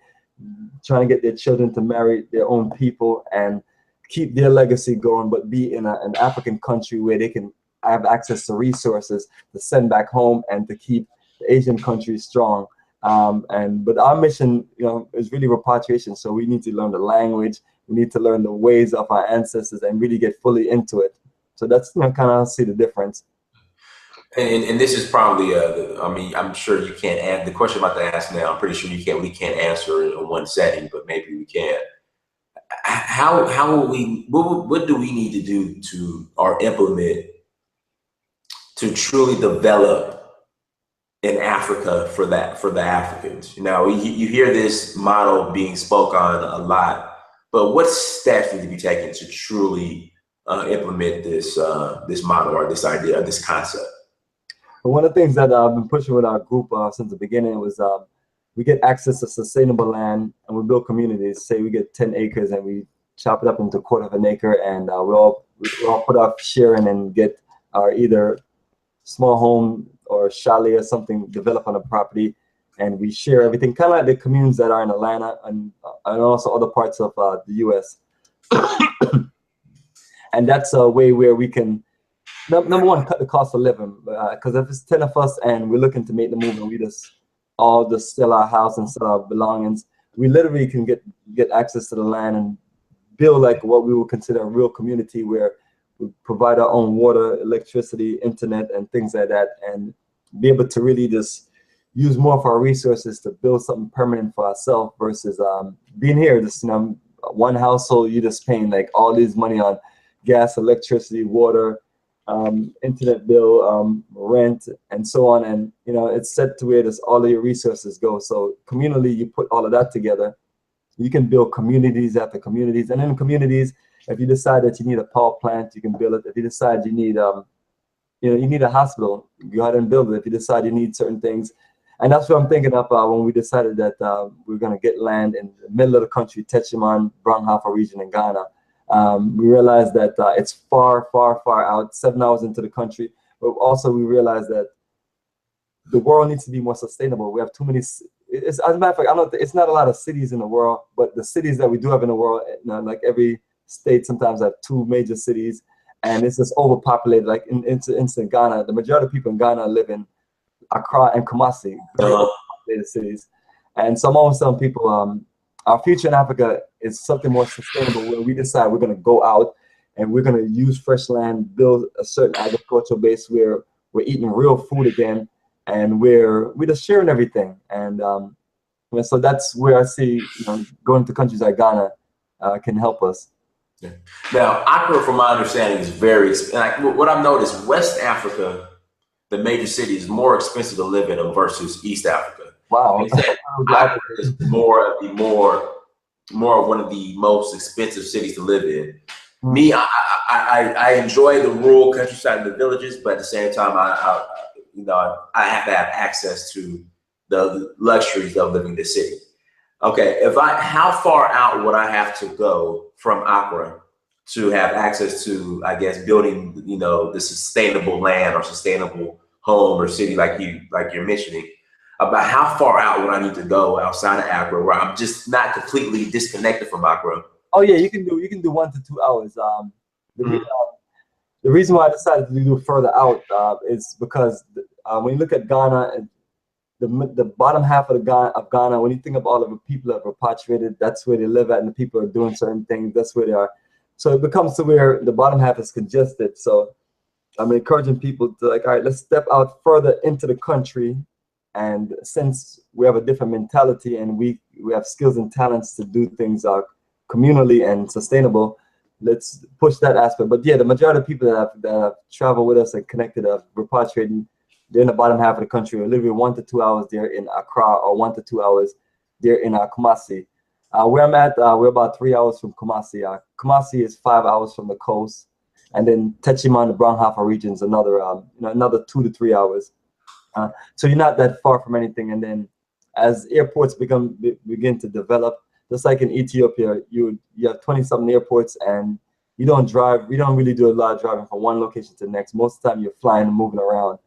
trying to get their children to marry their own people and keep their legacy going, but be in an African country where they can have access to resources to send back home and to keep the Asian countries strong. But our mission, is really repatriation. So we need to learn the language. We need to learn the ways of our ancestors and really get fully into it. So that's, you know, kind of see the difference. And this is probably I mean, I'm sure you can't add the question I'm about to ask now. I'm pretty sure we can't answer it in one setting, but maybe we can. How will we? What do we need to do to or implement to truly develop in Africa for the Africans? Now you hear this model being spoke on a lot, but what steps need to be taken to truly implement this model or this idea or this concept? But one of the things that I've been pushing with our group since the beginning was we get access to sustainable land and we build communities. Say we get 10 acres and we chop it up into a quarter of an acre, and we all put our share in and get our either small home or chalet or something developed on the property, and we share everything, kind of like the communes that are in Atlanta and also other parts of the U.S. And that's a way where we can, number one, cut the cost of living, because if it's 10 of us and we're looking to make the move and we all just sell our house and sell our belongings, we literally can get access to the land and build like what we would consider a real community where we provide our own water, electricity, internet, and things like that, and be able to really just use more of our resources to build something permanent for ourselves versus being here, just, you know, one household, you just paying like all this money on gas, electricity, water, internet bill, rent, and so on. And, you know, it's set to where just all of your resources go. So communally, you put all of that together, you can build communities after communities. And in communities, if you decide that you need a power plant, you can build it. If you decide you need, you know, you need a hospital, go ahead and build it. If you decide you need certain things. And that's what I'm thinking of when we decided that we're going to get land in the middle of the country, Techiman, Bronghafa region in Ghana. We realized that it's far, far, far out, 7 hours into the country. But also we realized that the world needs to be more sustainable. We have too many. As a matter of fact, it's not a lot of cities in the world, but the cities that we do have in the world, you know, like every state sometimes have 2 major cities, and it's just overpopulated. Like in Ghana, the majority of people in Ghana live in Accra and Kumasi, very overpopulated cities. And so I'm always telling people, our future in Africa is something more sustainable, where we decide we're going to go out and we're going to use fresh land, build a certain agricultural base where we're eating real food again, and we're just sharing everything. And so that's where I see, you know, going to countries like Ghana can help us. Yeah. Now, Accra, from my understanding, is very, like, what I've noticed, West Africa, the major cities, is more expensive to live in versus East Africa. Wow. Accra is more of one of the most expensive cities to live in. Me, I enjoy the rural countryside and the villages, but at the same time, I have to have access to the luxuries of living in the city. Okay, how far out would I have to go from Accra to have access to, I guess, building, you know, the sustainable land or sustainable home or city like you're mentioning? About how far out would I need to go outside of Accra where I'm just not completely disconnected from Accra? Oh yeah, you can do 1 to 2 hours. The reason why I decided to do further out is because when you look at Ghana, the bottom half of Ghana, when you think of all of the people that are repatriated, that's where they live at, and the people are doing certain things, that's where they are. So it becomes to where the bottom half is congested. So I'm encouraging people to, like, all right, let's step out further into the country. And since we have a different mentality and we have skills and talents to do things communally and sustainable, let's push that aspect. But yeah, the majority of people that have traveled with us and connected, repatriating, they're in the bottom half of the country. We're literally 1 to 2 hours there in Accra, or 1 to 2 hours there in Kumasi. Where I'm at, we're about 3 hours from Kumasi. Kumasi is 5 hours from the coast, and then Techiman, the Bronghafa region, is another 2 to 3 hours. So you're not that far from anything. And then as airports begin to develop, just like in Ethiopia, you have 20-something airports, and you don't really do a lot of driving from one location to the next. Most of the time you're flying and moving around.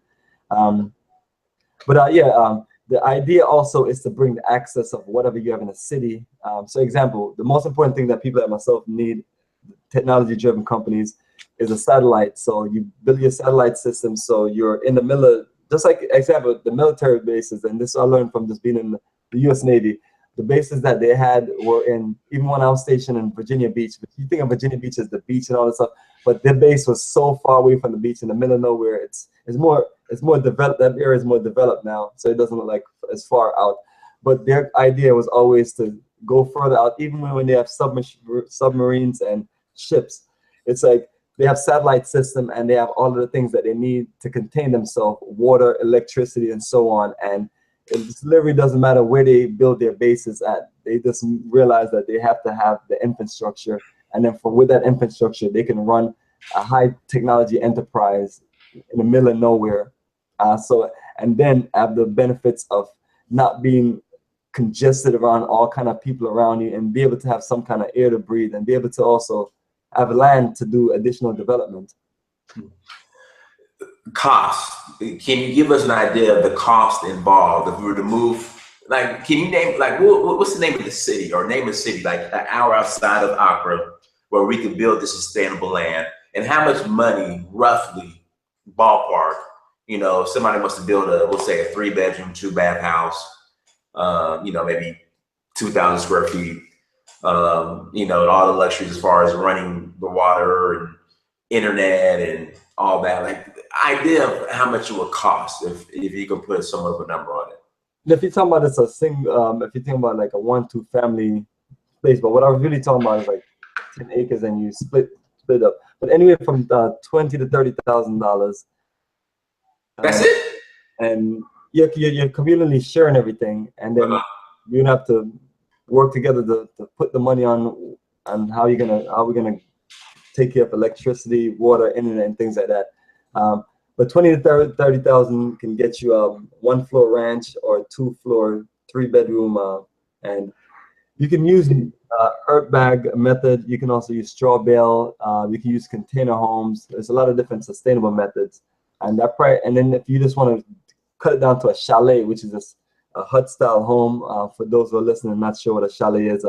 The idea also is to bring the access of whatever you have in a city. So example, the most important thing that people like myself need, technology-driven companies, is a satellite. So you build your satellite system so you're in the middle of, just like example, the military bases, and this I learned from just being in the US Navy. the bases that they had were in, even when I was stationed in Virginia Beach, but you think of Virginia Beach as the beach and all this stuff, but their base was so far away from the beach in the middle of nowhere. It's more developed. That area is more developed now, so it doesn't look like as far out. But their idea was always to go further out, even when they have submarines and ships. It's like they have satellite system and they have all of the things that they need to contain themselves, water, electricity, and so on. And it literally doesn't matter where they build their bases at. They just realize that they have to have the infrastructure, and then with that infrastructure, they can run a high technology enterprise in the middle of nowhere. And then have the benefits of not being congested around all kind of people around you, and be able to have some kind of air to breathe, and be able to also have land to do additional development. Cost. Can you give us an idea of the cost involved if we were to move? Like, can you name, like, what's the name of the city, or name a city like an hour outside of Accra where we could build this sustainable land, and how much money, roughly, ballpark, you know, somebody wants to build we'll say a 3-bedroom, 2-bath house, you know, maybe 2,000 square feet, you know, and all the luxuries as far as running the water and internet and all that. Like, the idea of how much it would cost if you could put somewhat of a number on it. If you're talking about it's a if you think about like a 1-2 family place, but what I was really talking about is like 10 acres and you split up. But anywhere from $20,000 to $30,000. That's it. And you're communally sharing everything, and then you have to work together to put the money on how we're gonna take care of electricity, water, internet, and things like that. But 20 to 30,000 can get you a 1-floor ranch or 2-floor, 3-bedroom, and you can use earth bag method. You can also use straw bale. You can use container homes. There's a lot of different sustainable methods, and then if you just want to cut it down to a chalet, which is a hut style home. For those who are listening, not sure what a chalet is.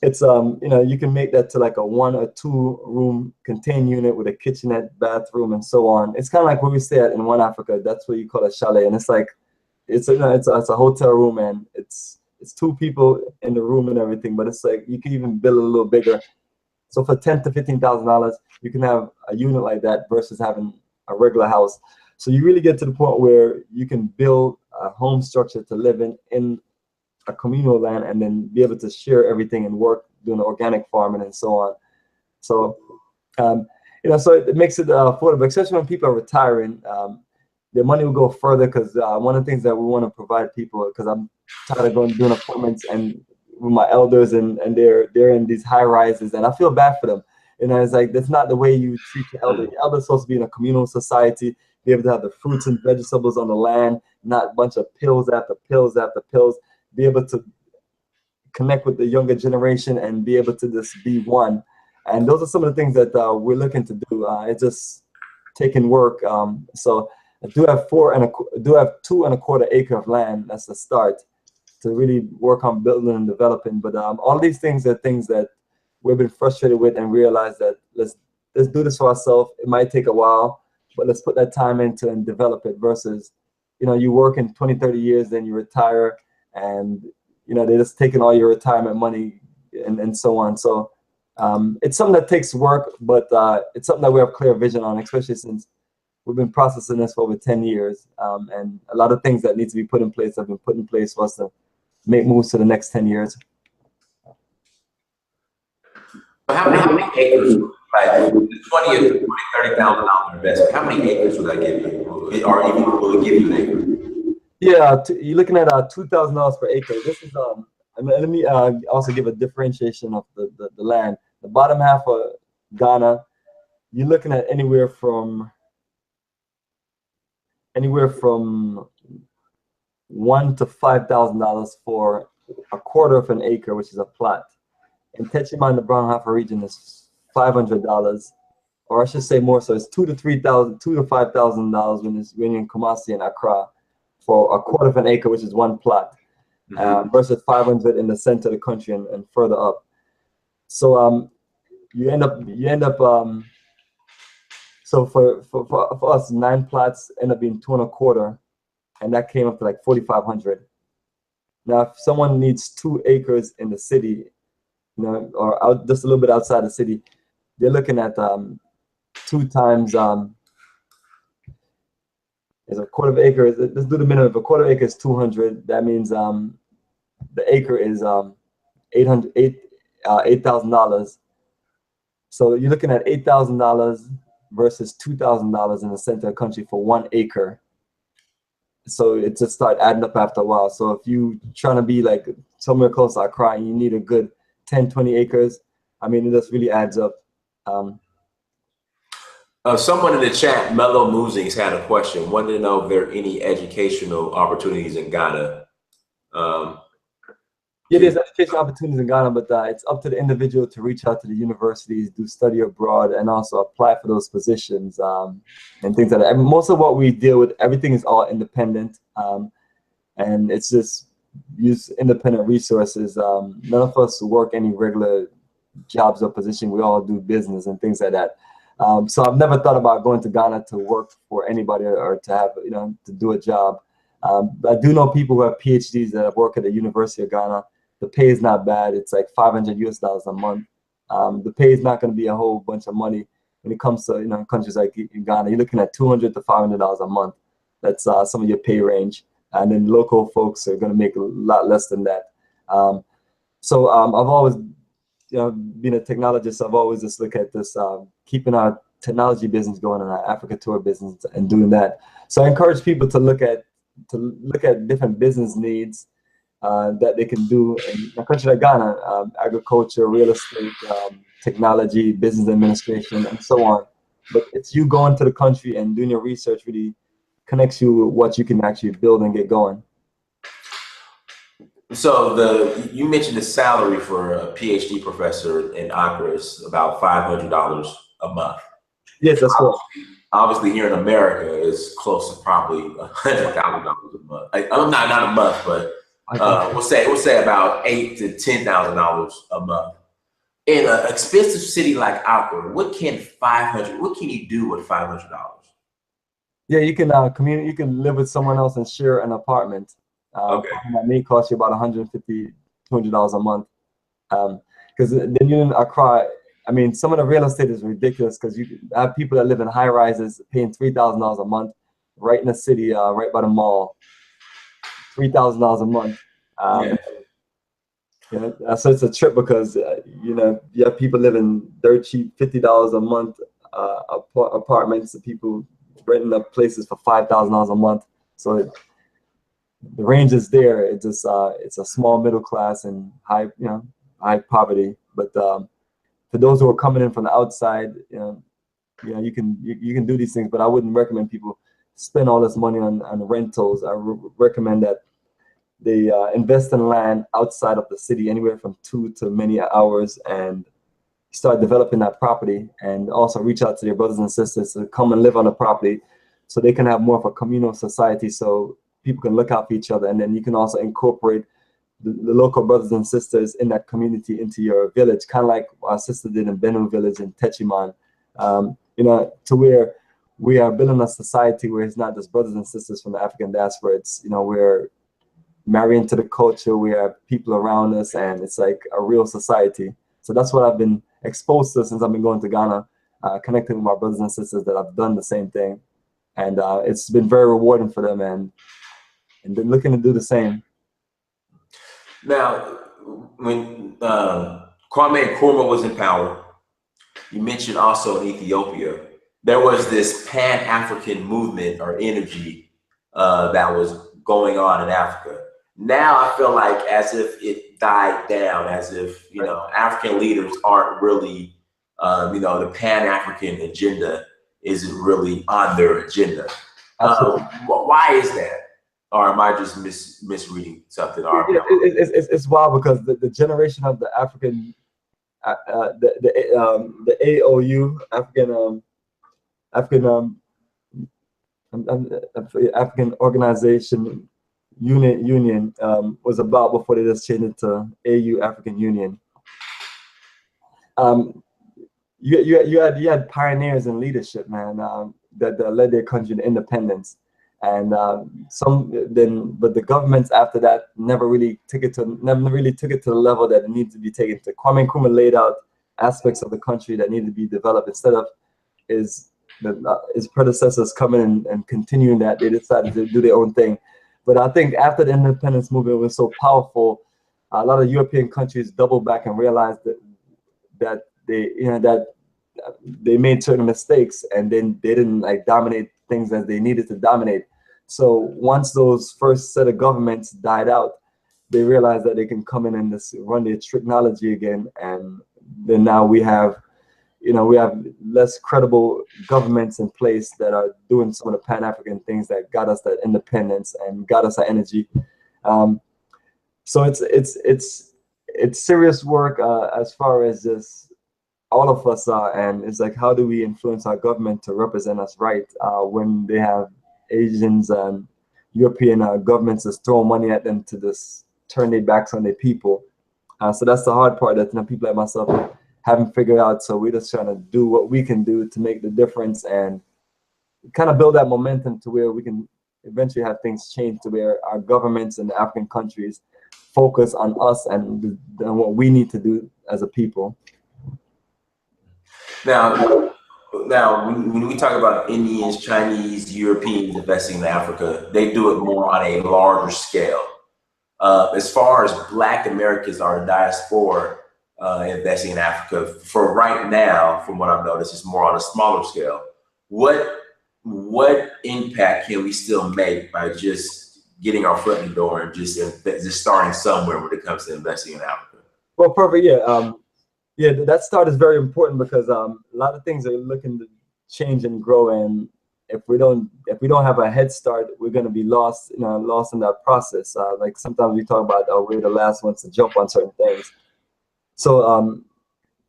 It's you know, you can make that to like a 1 or 2 room contained unit with a kitchenette, bathroom, and so on. It's kind of like where we stay at in One Africa. That's what you call a chalet, and it's like it's a hotel room, and it's 2 people in the room and everything. But it's like you can even build a little bigger. So for $10,000 to $15,000, you can have a unit like that versus having a regular house. So you really get to the point where you can build a home structure to live in a communal land, and then be able to share everything and work doing organic farming and so on. So, you know, so it makes it affordable, especially when people are retiring. Their money will go further, because one of the things that we want to provide people, because I'm tired of doing appointments and with my elders, and they're in these high rises, and I feel bad for them. You know, it's like that's not the way you treat your elder. Your elder's supposed to be in a communal society, be able to have the fruits and vegetables on the land, not a bunch of pills after pills after pills. Be able to connect with the younger generation and be able to just be one. And those are some of the things that we're looking to do. It's just taking work. So I do have 2.25 acres of land. That's the start to really work on building and developing. But all these things are things that we've been frustrated with, and realize that let's do this for ourselves. It might take a while, but let's put that time into and develop it, versus, you know, you work in 20, 30 years, then you retire, and, you know, they're just taking all your retirement money and so on. So it's something that takes work, but it's something that we have clear vision on, especially since we've been processing this for over 10 years. And a lot of things that need to be put in place have been put in place for us to make moves to the next 10 years. How many acres, like 20 or $30,000 investment, how many acres would that give you? Or even will it give you an acre? Yeah, you're looking at $2,000 per acre. This is and let me also give a differentiation of the land. The bottom half of Ghana, you're looking at anywhere from $1,000 to $5,000 for a quarter of an acre, which is a plot. In Techima, in the Brown Heifer region, is $500, or I should say more. So it's $2,000 to $5,000 when you're in Kumasi and Accra for a quarter of an acre, which is one plot, versus $500 in the center of the country and further up. So you end up so for us, 9 plots end up being 2.25, and that came up to like $4,500. Now, if someone needs 2 acres in the city, or out just a little bit outside the city, they're looking at 2 times is a quarter of an acre. Let's do the minimum. If a quarter of an acre is 200, that means the acre is $8,000. So you're looking at $8,000 versus $2,000 in the center of the country for 1 acre. So it just start adding up after a while. So if you trying to be like somewhere close to Accra and you need a good 10, 20 acres, I mean, it just really adds up. Someone in the chat, Mellow Musings, had a question. Wanted to know if there are any educational opportunities in Ghana. Yeah, there's education opportunities in Ghana, but it's up to the individual to reach out to the universities, do study abroad, and also apply for those positions and things like that. And most of what we deal with, everything is all independent, and it's just use independent resources. None of us work any regular jobs or position. We all do business and things like that. So I've never thought about going to Ghana to work for anybody or to have, to do a job. But I do know people who have PhDs that work at the University of Ghana. The pay is not bad. It's like $500 US a month. The pay is not going to be a whole bunch of money when it comes to countries like Ghana. You're looking at $200 to $500 a month. That's some of your pay range, and then local folks are going to make a lot less than that. So I've always being a technologist, I've always just looked at this, keeping our technology business going and our Africa tour business and doing that. So I encourage people to look at different business needs that they can do in a country like Ghana, agriculture, real estate, technology, business administration, and so on. But it's you going to the country and doing your research really connects you with what you can actually build and get going. So you mentioned the salary for a PhD professor in Accra is about $500 a month. Yes, that's correct. Obviously, here in America, it's close to probably $100,000 a month. Not a month, but we'll say about $8,000 to $10,000 a month. In an expensive city like Accra, what can you do with $500? Yeah, you can you can live with someone else and share an apartment. Okay. That may cost you about $150, $200 a month. Because then you're in Accra. I mean, some of the real estate is ridiculous because you have people that live in high rises paying $3,000 a month right in the city, right by the mall. $3,000 a month. So it's a trip because you have people living dirt cheap, $50 a month apartments. People renting up places for $5,000 a month. So the range is there. It's just it's a small middle class and high poverty. But for those who are coming in from the outside, you can do these things. But I wouldn't recommend people spend all this money on rentals. I recommend that they invest in land outside of the city, anywhere from 2 to many hours, and start developing that property. And also reach out to their brothers and sisters to come and live on the property, so they can have more of a communal society. So people can look out for each other, and then you can also incorporate the local brothers and sisters in that community into your village, kind of like our sister did in Benue village in Techiman, to where we are building a society where it's not just brothers and sisters from the African diaspora. It's, we're marrying to the culture, we have people around us, and it's like a real society. So that's what I've been exposed to since I've been going to Ghana, connecting with my brothers and sisters that have done the same thing. And it's been very rewarding for them, and they're looking to do the same. Now, when Kwame Nkrumah was in power, you mentioned also in Ethiopia, there was this Pan-African movement or energy that was going on in Africa. Now I feel like as if it died down, as if, African leaders aren't really, the Pan-African agenda isn't really on their agenda. Why is that? Or am I just misreading something? It's wild because the generation of the African, the AOU, African Organization Union was about before they just changed it to AU, African Union. You had pioneers in leadership, man, that led their country to independence. And but the governments after that never really took it to the level that it needs to be taken to. Kwame Nkrumah laid out aspects of the country that need to be developed. Instead of his predecessors coming and continuing that, they decided to do their own thing. But I think after the independence movement was so powerful, a lot of European countries doubled back and realized that they made certain mistakes, and then they didn't like dominate things as they needed to dominate. So once those first set of governments died out, they realized that they can come in and just run their technology again, and then now we have less credible governments in place that are doing some of the Pan-African things that got us that independence and got us our energy. So it's serious work as far as just all of us are, and it's like, how do we influence our government to represent us right when they have Asians and European governments just throw money at them to just turn their backs on their people. So that's the hard part that people like myself haven't figured out. So we're just trying to do what we can do to make the difference and kind of build that momentum to where we can eventually have things change to where our governments and the African countries focus on us and what we need to do as a people. Now, when we talk about Indians, Chinese, Europeans investing in Africa, they do it more on a larger scale. As far as Black Americans are diaspora investing in Africa, for right now, from what I've noticed, it's more on a smaller scale. What impact can we still make by just getting our foot in the door and just starting somewhere when it comes to investing in Africa? Well, perfect. Yeah, that start is very important because a lot of things are looking to change and grow, and if we don't have a head start, we're going to be lost in that process. Like sometimes we talk about we're the last ones to jump on certain things. So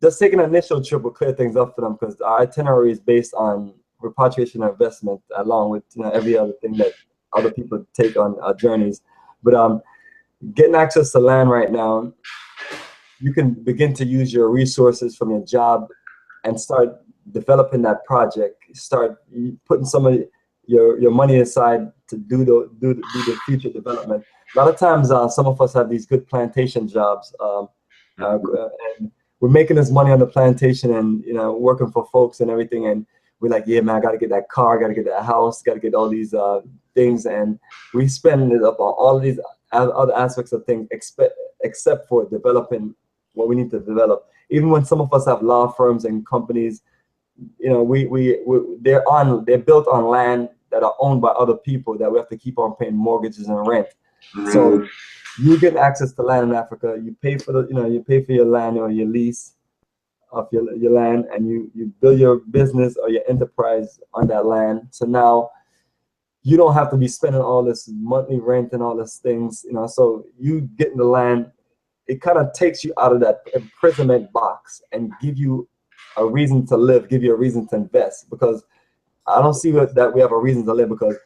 just taking an initial trip will clear things up for them, because our itinerary is based on repatriation and investment, along with every other thing that other people take on journeys. But getting access to land right now, you can begin to use your resources from your job and start developing that project. Start putting some of your money aside to do the future development. A lot of times, some of us have these good plantation jobs, and we're making this money on the plantation and working for folks and everything. And we're like, yeah, man, I got to get that car, got to get that house, got to get all these things, and we spend it up on all of these other aspects of things, except for developing what we need to develop. Even when some of us have law firms and companies, they're built on land that are owned by other people that we have to keep on paying mortgages and rent. Mm-hmm. So you get access to land in Africa. You pay for your land or your lease of your land, and you build your business or your enterprise on that land. So now you don't have to be spending all this monthly rent and all these things. So you get in the land. It kind of takes you out of that imprisonment box and give you a reason to live, give you a reason to invest. Because I don't see that we have a reason to live, because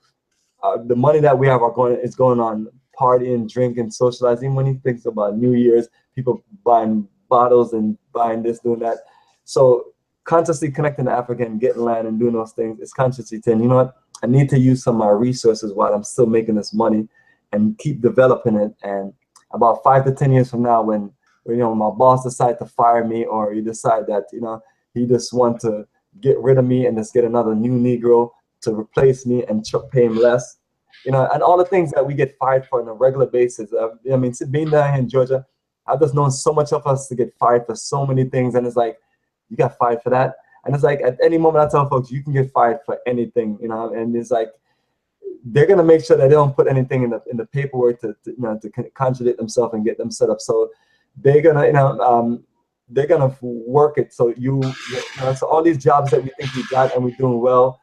the money that we have is going on partying, drinking, socializing. When you think about New Year's, people buying bottles and buying this, doing that. So consciously connecting to Africa and getting land and doing those things is consciously saying, you know what, I need to use some of my resources while I'm still making this money and keep developing it. And about 5 to 10 years from now, when my boss decides to fire me, or he decide that he just want to get rid of me and just get another new Negro to replace me and pay him less, and all the things that we get fired for on a regular basis. Being down here in Georgia, I've just known so much of us to get fired for so many things, and it's like, you got fired for that, and it's like at any moment I tell folks you can get fired for anything, and it's like, they're gonna make sure that they don't put anything in the paperwork to contradict themselves and get them set up. So they're gonna work it. So so all these jobs that we think we got and we're doing well,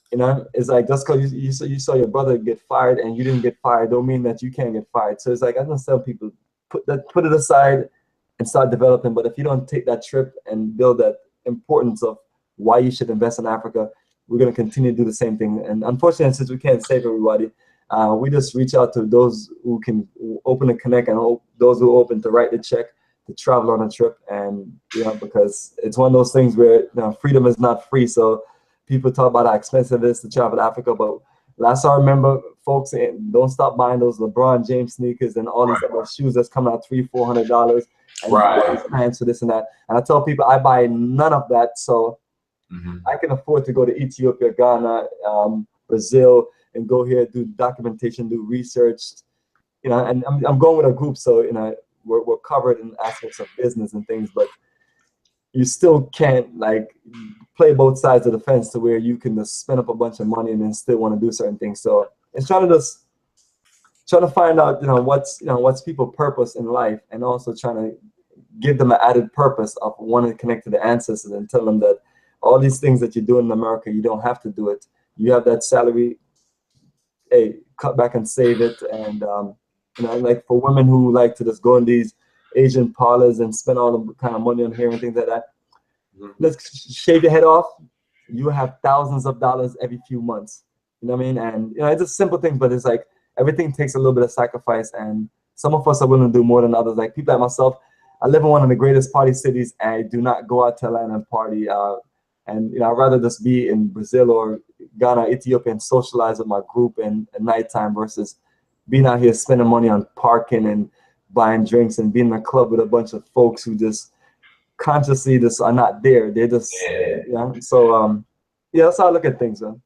it's like, just because you saw your brother get fired and you didn't get fired, don't mean that you can't get fired. So it's like, I don't tell people, put it aside and start developing. But if you don't take that trip and build that importance of why you should invest in Africa, we're going to continue to do the same thing. And unfortunately, since we can't save everybody, we just reach out to those who can open a connect, and those who are open to write the check to travel on a trip. And because it's one of those things where freedom is not free. So people talk about how expensive it is to travel to Africa, but Last I remember, folks, don't stop buying those LeBron James sneakers and all these other shoes that's coming out $300-400 and Right. pants for this and that. And I tell people I buy none of that, so I can afford to go to Ethiopia, Ghana, Brazil, and go here, do documentation, do research, you know. And I'm going with a group, so you know we're covered in aspects of business and things, but you still can't like play both sides of the fence to where you can just spend up a bunch of money and then still want to do certain things. So it's trying to find out, what's people's purpose in life, and also trying to give them an added purpose of wanting to connect to the ancestors and tell them that all these things that you're doing in America, you don't have to do it. You have that salary, hey, cut back and save it. And like for women who like to just go in these Asian parlors and spend all the kind of money on hair and things like that, let's shave your head off. You have thousands of dollars every few months. You know what I mean? And it's a simple thing, but it's like everything takes a little bit of sacrifice, and some of us are willing to do more than others. Like people like myself, I live in one of the greatest party cities, and I do not go out to Atlanta and party. And I'd rather just be in Brazil or Ghana, Ethiopia, and socialize with my group and at nighttime versus being out here spending money on parking and buying drinks and being in a club with a bunch of folks who just consciously just are not there. They're just So that's how I look at things, man.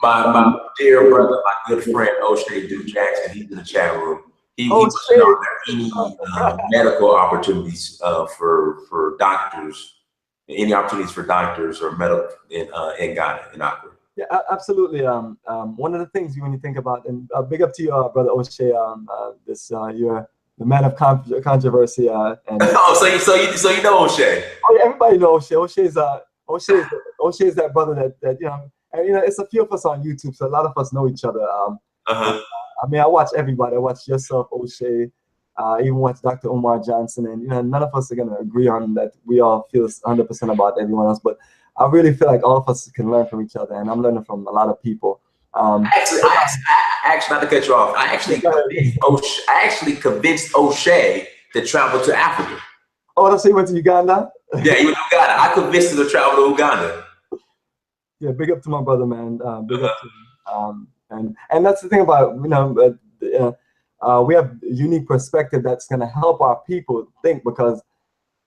My dear brother, my good friend O'Shea Duke Jackson, he's in the chat room. He wants to know if there are any medical opportunities for doctors, any opportunities for doctors or medical in Ghana, in Accra. Yeah, absolutely. One of the things when you think about, and big up to you, brother O'Shea. You're the man of controversy. And so you know O'Shea. Oh, yeah, everybody knows O'Shea. O'Shea's that brother that and it's a few of us on YouTube, so a lot of us know each other. I mean, I watch everybody. I watch yourself, O'Shea. I even watch Dr. Umar Johnson, and none of us are gonna agree on that. We all feel 100% about everyone else, but I really feel like all of us can learn from each other, and I'm learning from a lot of people. Actually, not to cut you off, I actually convinced O'Shea to travel to Africa. Oh, that's so you went to Uganda? Yeah, he went to Uganda. I convinced him to travel to Uganda. Yeah, big up to my brother, man. Big up to him. And that's the thing about we have a unique perspective that's gonna help our people think, because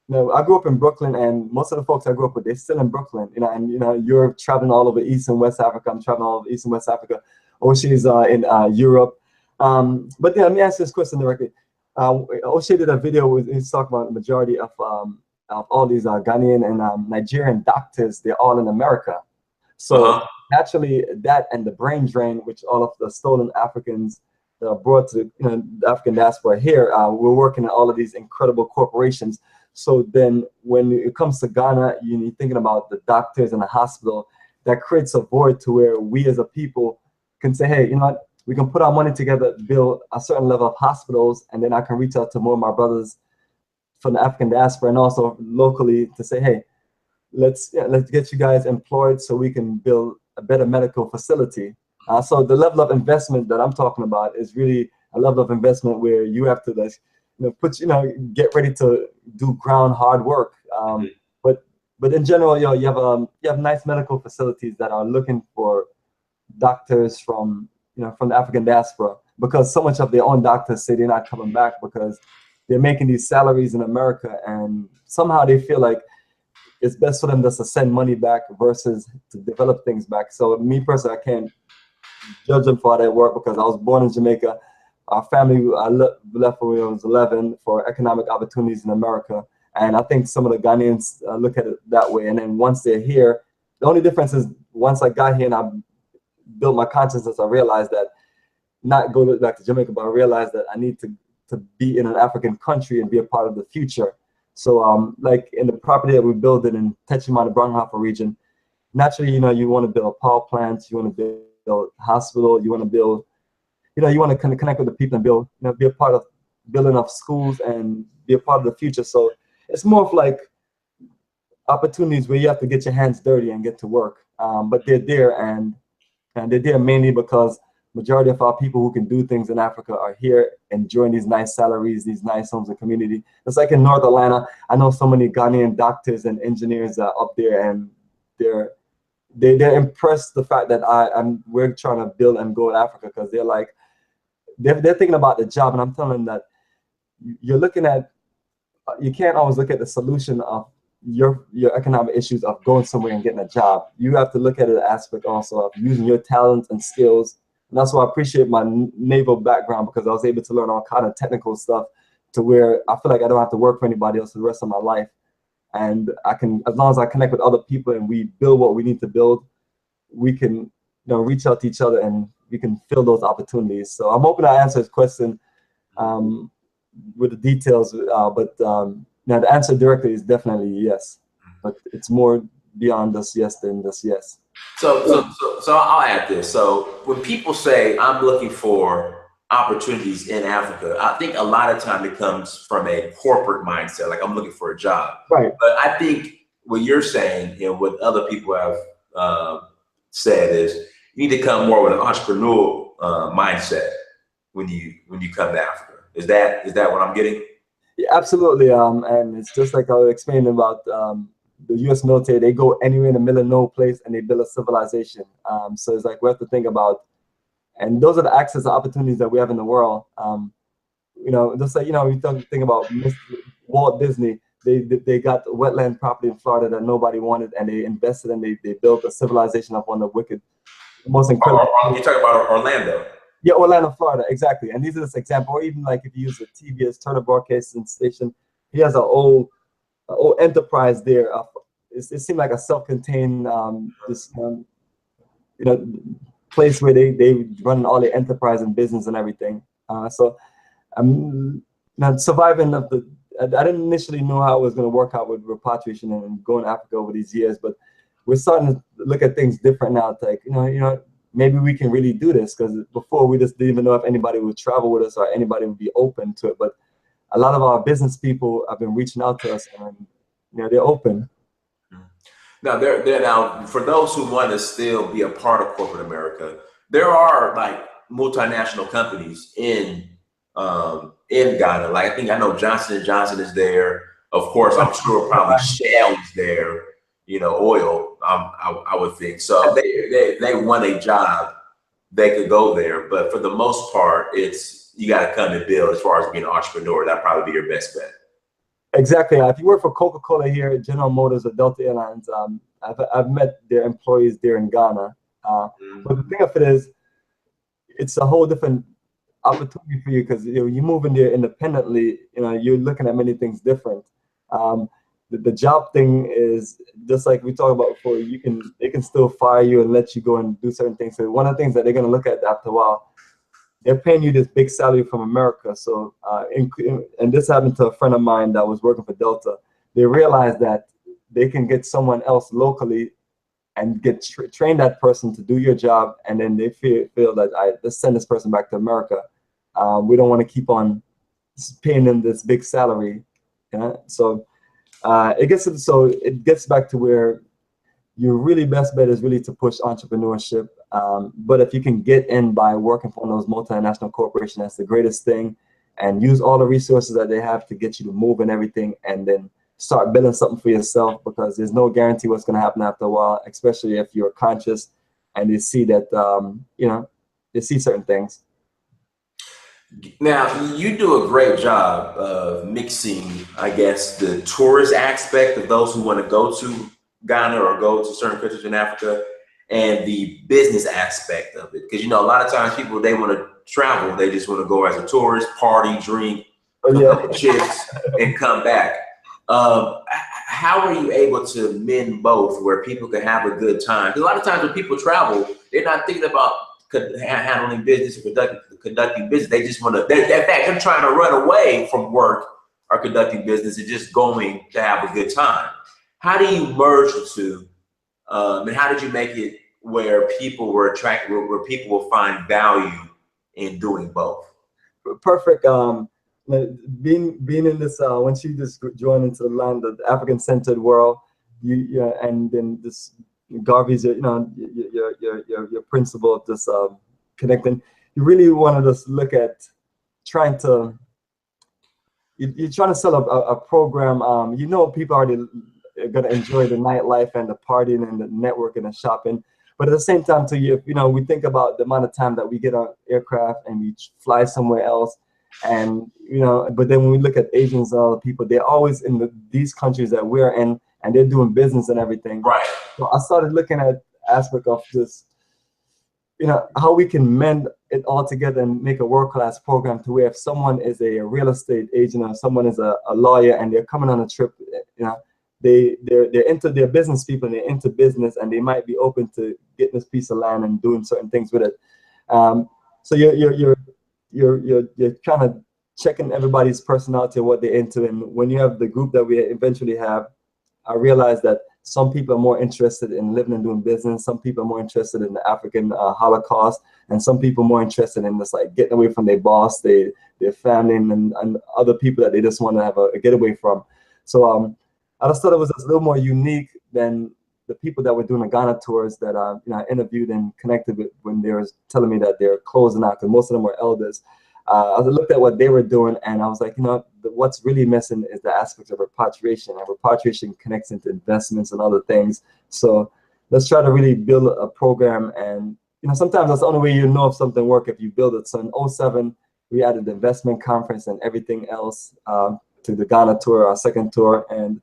I grew up in Brooklyn, and most of the folks I grew up with, they're still in Brooklyn. And you're traveling all over East and West Africa. I'm traveling all over East and West Africa. O'Shea's in Europe. But let me answer this question directly. O'Shea did a video where he's talking about the majority of all these Ghanaian and Nigerian doctors. They're all in America. So naturally, that and the brain drain, which all of the stolen Africans that are brought to the African diaspora here, we're working in all of these incredible corporations. So then when it comes to Ghana, you're thinking about the doctors and the hospital. That creates a void to where we as a people can say, hey, what? We can put our money together, build a certain level of hospitals, and then I can reach out to more of my brothers from the African diaspora and also locally to say, hey, let's get you guys employed so we can build a better medical facility. So the level of investment that I'm talking about is really a level of investment where you have to get ready to do hard work. But in general, you have nice medical facilities that are looking for doctors from the African diaspora, because so much of their own doctors say they're not coming back because they're making these salaries in America, and somehow they feel like it's best for them just to send money back versus to develop things back. So me personally, I can't judge them for how they work, because I was born in Jamaica. Our family left when we was 11 for economic opportunities in America. And I think some of the Ghanaians look at it that way. And then once they're here, the only difference is once I got here and I built my consciousness, I realized that not go back to Jamaica, but I realized that I need to be in an African country and be a part of the future. So like in the property that we're building in Techima, the Bronghafa region, naturally, you want to build power plants, you want to build a hospital, you want to build, you want to connect with the people and build, be a part of building up schools and be a part of the future. So it's more of like opportunities where you have to get your hands dirty and get to work. But they're there, and they're there mainly because majority of our people who can do things in Africa are here enjoying these nice salaries, these nice homes and community. It's like in North Atlanta, I know so many Ghanaian doctors and engineers are up there, and they're they're impressed the fact that we're trying to build and grow in Africa, because they're like, they're thinking about the job, and I'm telling them that you're looking at, you can't always look at the solution of your economic issues of going somewhere and getting a job. You have to look at the aspect also of using your talents and skills. And that's why I appreciate my naval background, because I was able to learn all kind of technical stuff to where I feel like I don't have to work for anybody else for the rest of my life. And I can, as long as I connect with other people and we build what we need to build, we can, reach out to each other and we can fill those opportunities. So I'm hoping I answer this question with the details, but now the answer directly is definitely yes, but it's more beyond this yes than this yes. So I'll add this. So when people say I'm looking for opportunities in Africa, I think a lot of time it comes from a corporate mindset, like I'm looking for a job. Right. But I think what you're saying, what other people have said is you need to come more with an entrepreneurial mindset when you come to Africa. Is that what I'm getting? Yeah, absolutely. And it's just like I was explaining about the U.S. military. They go anywhere in the middle of no place and they build a civilization. So it's like we have to think about, and those are the access to opportunities that we have in the world. Just like, we think about Walt Disney. They got wetland property in Florida that nobody wanted, and they invested and they built a civilization of one of the most incredible. You're talking about Orlando. Yeah, Orlando, Florida, exactly. And these are just examples. Or even like if you use the TBS Turner Broadcasting Station, he has an old enterprise there. It seemed like a self-contained place where they run all the enterprise and business and everything. So I'm not surviving of the. I didn't initially know how it was going to work out with repatriation and going to Africa over these years, but we're starting to look at things different now. It's like maybe we can really do this, because before we just didn't even know if anybody would travel with us or anybody would be open to it. But a lot of our business people have been reaching out to us, and they're open. Now, now for those who want to still be a part of corporate America, there are like multinational companies in Ghana. Like I know Johnson & Johnson is there. Of course, I'm sure probably Shell is there. Oil. I would think so. They want a job, they could go there. But for the most part, it's you got to come and build. As far as being an entrepreneur, that'd probably be your best bet. Exactly. If you work for Coca-Cola here, General Motors, or Delta Airlines, I've met their employees there in Ghana. But the thing of it is, it's a whole different opportunity for you, because you move in there independently. You're looking at many things different. The job thing is just like we talked about before. They can still fire you and let you go and do certain things. So one of the things that they're going to look at after a while, they're paying you this big salary from America. So and this happened to a friend of mine that was working for Delta. They realized that they can get someone else locally and train that person to do your job, and then they feel that let's send this person back to America. We don't want to keep on paying them this big salary. So it gets back to where your really best bet is really to push entrepreneurship. But if you can get in by working for those multinational corporations, that's the greatest thing. And use all the resources that they have to get you to move and everything, and then start building something for yourself, because there's no guarantee what's going to happen after a while, especially if you're conscious and you see that, you see certain things. Now, you do a great job of mixing, I guess, the tourist aspect of those who want to go to Ghana or go to certain countries in Africa, and the business aspect of it. Because, a lot of times people, they want to travel, they just want to go as a tourist, party, drink, chips, and come back. How are you able to mend both, where people can have a good time? Because a lot of times when people travel, they're not thinking about handling business or conducting business. They just want to, in fact, they're trying to run away from work or conducting business and just going to have a good time. How do you merge the two? And how did you make it where people were attracted, where people will find value in doing both? Perfect. Being in this, once you just join into the land of the African-centered world, and then this Garvey's, your principle of this connecting. You really want to just look at trying to. You're trying to sell a program. People already gonna enjoy the nightlife and the partying and the networking and shopping. But at the same time, too, you know, we think about the amount of time that we get on aircraft and we fly somewhere else, and you know. But then when we look at Asians and other people, they're always in these countries that we're in, and they're doing business and everything. Right. So I started looking at aspect of just, you know, how we can mend it all together and make a world-class program to where if someone is a real estate agent or someone is a lawyer and they're coming on a trip, you know, they're into their business people and they're into business and they might be open to getting this piece of land and doing certain things with it. So you're kind of checking everybody's personality, what they're into, and when you have the group that we eventually have, I realized that some people are more interested in living and doing business. Some people are more interested in the African Holocaust, and some people are more interested in just like getting away from their boss, their family, and other people that they just want to have a getaway from. So I just thought it was just a little more unique than the people that were doing the Ghana tours that you know, I interviewed and connected with when they were telling me that they're closing out, because most of them were elders. I looked at what they were doing, and I was like, you know, what's really missing is the aspect of repatriation, and repatriation connects into investments and other things. So let's try to really build a program, and you know, sometimes that's the only way you know if something works, if you build it. So in '07, we added the investment conference and everything else to the Ghana tour, our second tour, and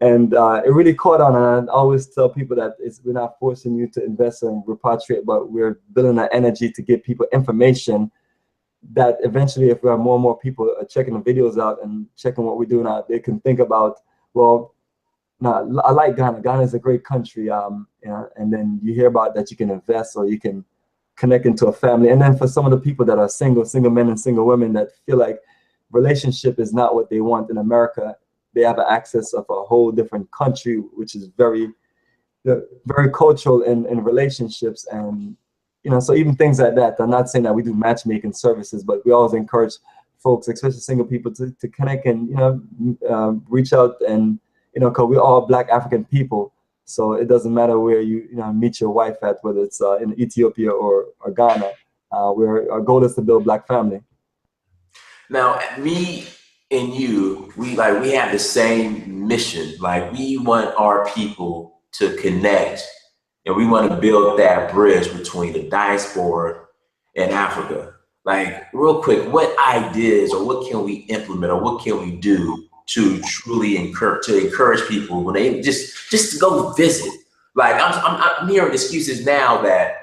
it really caught on. And I always tell people that we're not forcing you to invest and repatriate, but we're building that energy to give people information that eventually, if we have more and more people checking the videos out and checking what we're doing out, they can think about, well, now I like Ghana. Ghana is a great country, you know, and then you hear about that you can invest or you can connect into a family. And then for some of the people that are single men and single women that feel like relationship is not what they want in America, they have access of a whole different country, which is very, very cultural in relationships. And you know, so even things like that. I'm not saying that we do matchmaking services, but we always encourage folks, especially single people, to connect and, you know, reach out, and you know, because we're all Black African people, so it doesn't matter where you know, meet your wife at, whether it's in Ethiopia or Ghana. Our goal is to build Black family. Now, me and you, we have the same mission. Like, we want our people to connect, and we want to build that bridge between the diaspora and Africa. Like, real quick, what ideas or what can we implement or what can we do to truly encourage people when they just to go visit? Like, I'm hearing excuses now that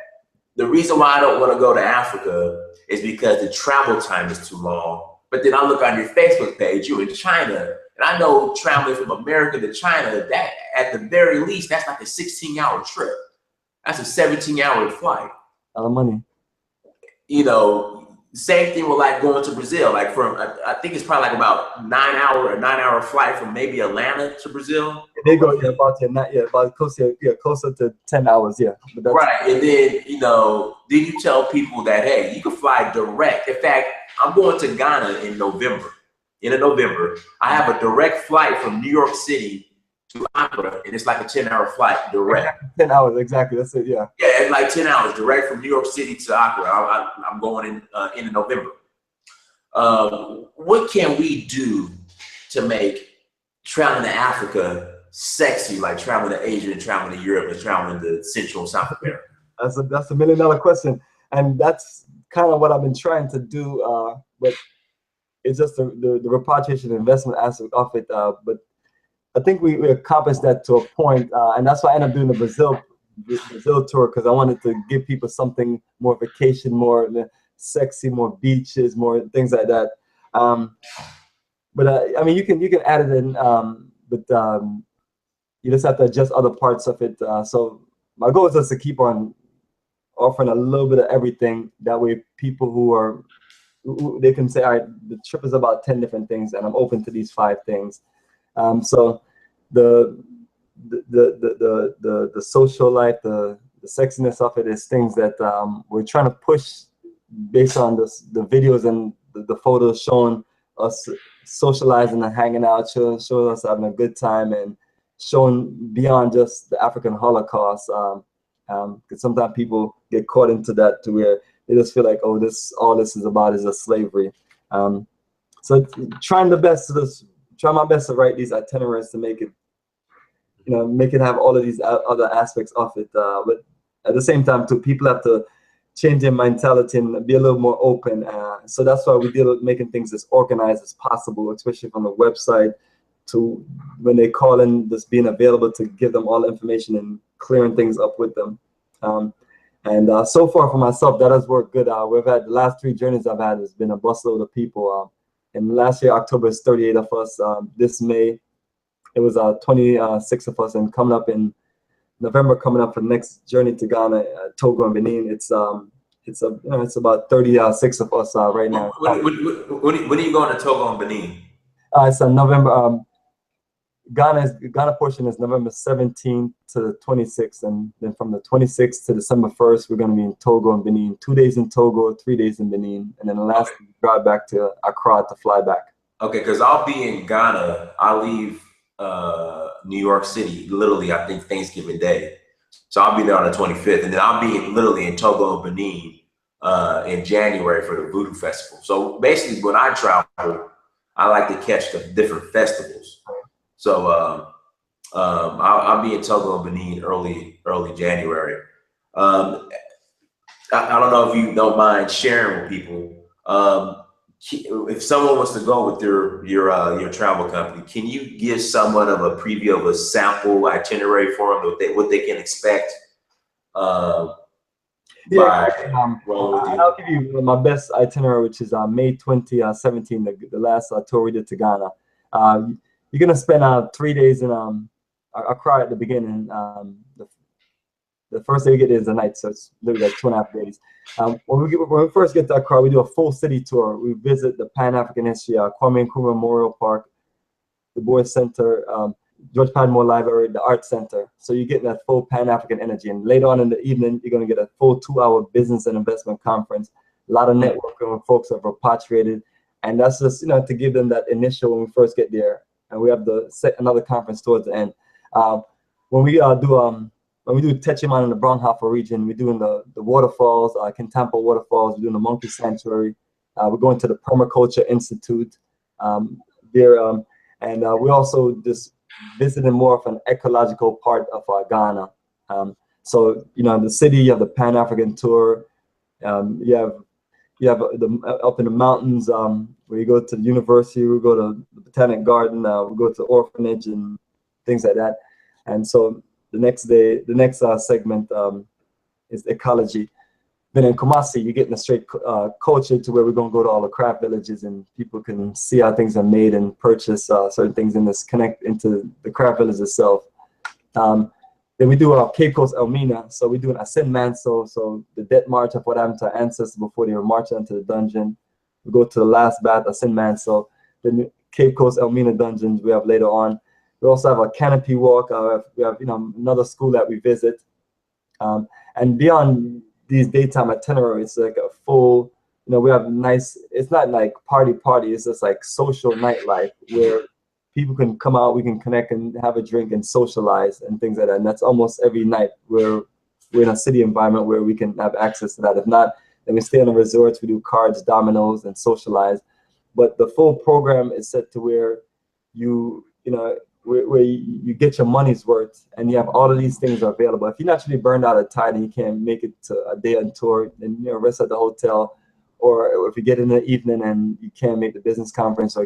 the reason why I don't want to go to Africa is because the travel time is too long. But then I look on your Facebook page, you're in China, and I know traveling from America to China, that at the very least, that's like a 16-hour trip. That's a 17-hour flight. A lot of money. You know, same thing with like going to Brazil. Like I think it's probably like about a 9-hour flight from maybe Atlanta to Brazil. They go about closer to 10 hours, yeah. But that's right, and then you know, then you tell people that hey, you can fly direct. In fact, I'm going to Ghana in November. In November, I have a direct flight from New York City to Accra, and it's like a 10-hour flight direct. 10 hours, exactly. That's it. Yeah. Yeah, it's like 10 hours direct from New York City to Accra. I'm going in November. What can we do to make traveling to Africa sexy, like traveling to Asia and traveling to Europe and traveling to Central and South America? That's a $1 million question, and that's kind of what I've been trying to do. But it's just the repatriation investment aspect of it. But I think we accomplished that to a point, and that's why I ended up doing the Brazil tour, because I wanted to give people something more vacation, more sexy, more beaches, more things like that. But I mean, you can add it in, but you just have to adjust other parts of it. So my goal is just to keep on offering a little bit of everything. That way, people they can say, all right, the trip is about 10 different things, and I'm open to these 5 things. So the social life, the sexiness of it is things that we're trying to push based on the videos and the photos showing us socializing and hanging out, showing us having a good time, and showing beyond just the African Holocaust. Because sometimes people get caught into that to where they just feel like, oh, all this is about is just slavery. So try my best to write these itineraries to make it make it have all of these other aspects of it. But at the same time, too, people have to change their mentality and be a little more open. So that's why we deal with making things as organized as possible, especially from the website to when they call in, just being available to give them all the information and clearing things up with them. And so far for myself, that has worked good. We've had the last 3 journeys I've had has been a busload of people. And last year, October, is 38 of us. This May, it was 26 of us. And coming up in November, coming up for the next journey to Ghana, Togo and Benin, it's about 36 of us right now. When are you going to Togo and Benin? It's November. Ghana portion is November 17th to the 26th, and then from the 26th to December 1st, we're going to be in Togo and Benin. 2 days in Togo, 3 days in Benin, and then the last drive back to Accra to fly back. Okay, because I'll be in Ghana. I leave New York City literally, I think, Thanksgiving Day. So I'll be there on the 25th, and then I'll be literally in Togo and Benin in January for the Voodoo Festival. So basically, when I travel, I like to catch the different festivals. So I'll be in Togo and Benin early January. I don't know if you don't mind sharing with people. If someone wants to go with your travel company, can you give somewhat of a preview of a sample itinerary for them, what they can expect? I'll give you my best itinerary, which is May 2017, the last tour we did to Ghana. You're gonna spend 3 days in Accra at the beginning. The first day you get there is the night, so it's literally like 2.5 days. When we first get to Accra, we do a full city tour. We visit the Pan-African History, Kwame Nkrumah Memorial Park, the Boys Center, George Padmore Library, the Art Center. So you're getting that full Pan-African energy. And later on in the evening, you're going to get a full 2-hour business and investment conference. A lot of networking with folks that have repatriated. And that's just, to give them that initial when we first get there. And we have another conference towards the end. When we do Techiman in the Braunhofer region, we're doing the waterfalls, Kintampo waterfalls, we're doing the monkey sanctuary. We're going to the Permaculture Institute there. And we also just visiting more of an ecological part of Ghana. So, the city, you have the Pan-African tour. You have up in the mountains where you go to the university, we go to the Botanic Garden, we go to the orphanage and things like that. And so the next segment is ecology. Then in Kumasi, you're getting a straight culture to where we're going to go to all the craft villages and people can see how things are made and purchase certain things in this, connect into the craft village itself. Then we do Cape Coast Elmina. So we do an Asin Manso, so the death march of what happened to our ancestors before they were marched into the dungeon. We go to the last bath, Asin Manso. Then Cape Coast Elmina dungeons we have later on. We also have a canopy walk. We have another school that we visit. And beyond these daytime itineraries, it's like a full, we have nice, it's not like party, it's just like social nightlife where people can come out, we can connect and have a drink and socialize and things like that. And that's almost every night where we're in a city environment where we can have access to that. If not, then we stay on the resorts, we do cards, dominoes, and socialize. But the full program is set to where where you get your money's worth and you have all of these things available. If you're naturally burned out or tired and you can't make it to a day on tour, then rest at the hotel. Or if you get in the evening and you can't make the business conference,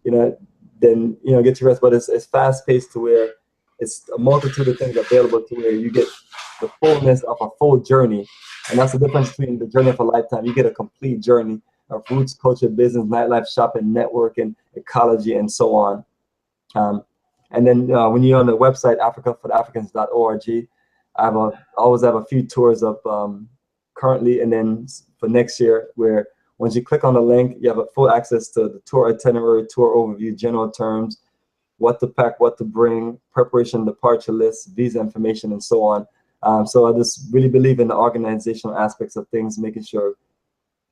then get your rest. But it's fast paced to where it's a multitude of things available to where you get the fullness of a full journey. And that's the difference between the journey of a lifetime. You get a complete journey of roots, culture, business, nightlife, shopping, networking, ecology, and so on. And then when you're on the website, africafortheafricans.org, I always have a few tours up currently, and then for next year, where once you click on the link, you have a full access to the tour itinerary, tour overview, general terms, what to pack, what to bring, preparation, departure list, visa information, and so on. So I just really believe in the organizational aspects of things, making sure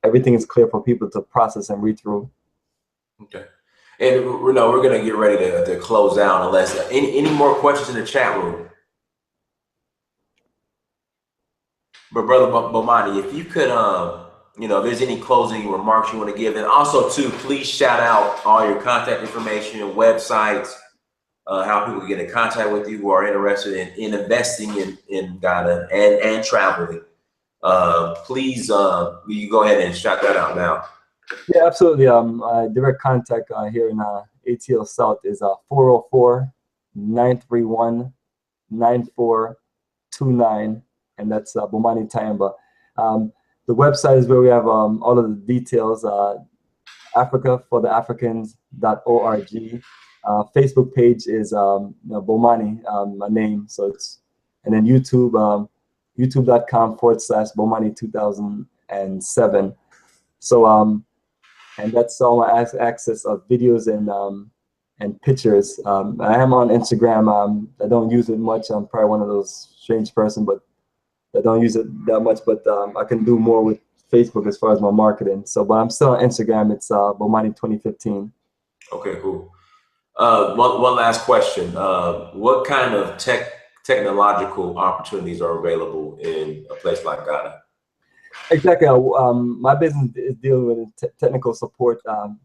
everything is clear for people to process and read through. Okay. And we're going to get ready to close out unless any more questions in the chat room. But Brother Bomani, if you could, if there's any closing remarks you want to give, and also too, please shout out all your contact information, websites, how people can get in contact with you who are interested in investing in Ghana and traveling, please you go ahead and shout that out now. Yeah, absolutely. Direct contact here in ATL South is 404-931-9429, and that's Bomani Tayamba. The website is where we have all of the details, africafortheafricans.org. Facebook page is Bomani, my name. So it's, and then YouTube, youtube.com/Bomani2007. So and that's all my access of videos and pictures. I am on Instagram. I don't use it much. I'm probably one of those strange person, but I don't use it that much. But I can do more with Facebook as far as my marketing. So, but I'm still on Instagram. It's Bomani 2015. Okay, cool. One last question. What kind of technological opportunities are available in a place like Ghana? Exactly. My business is dealing with technical support.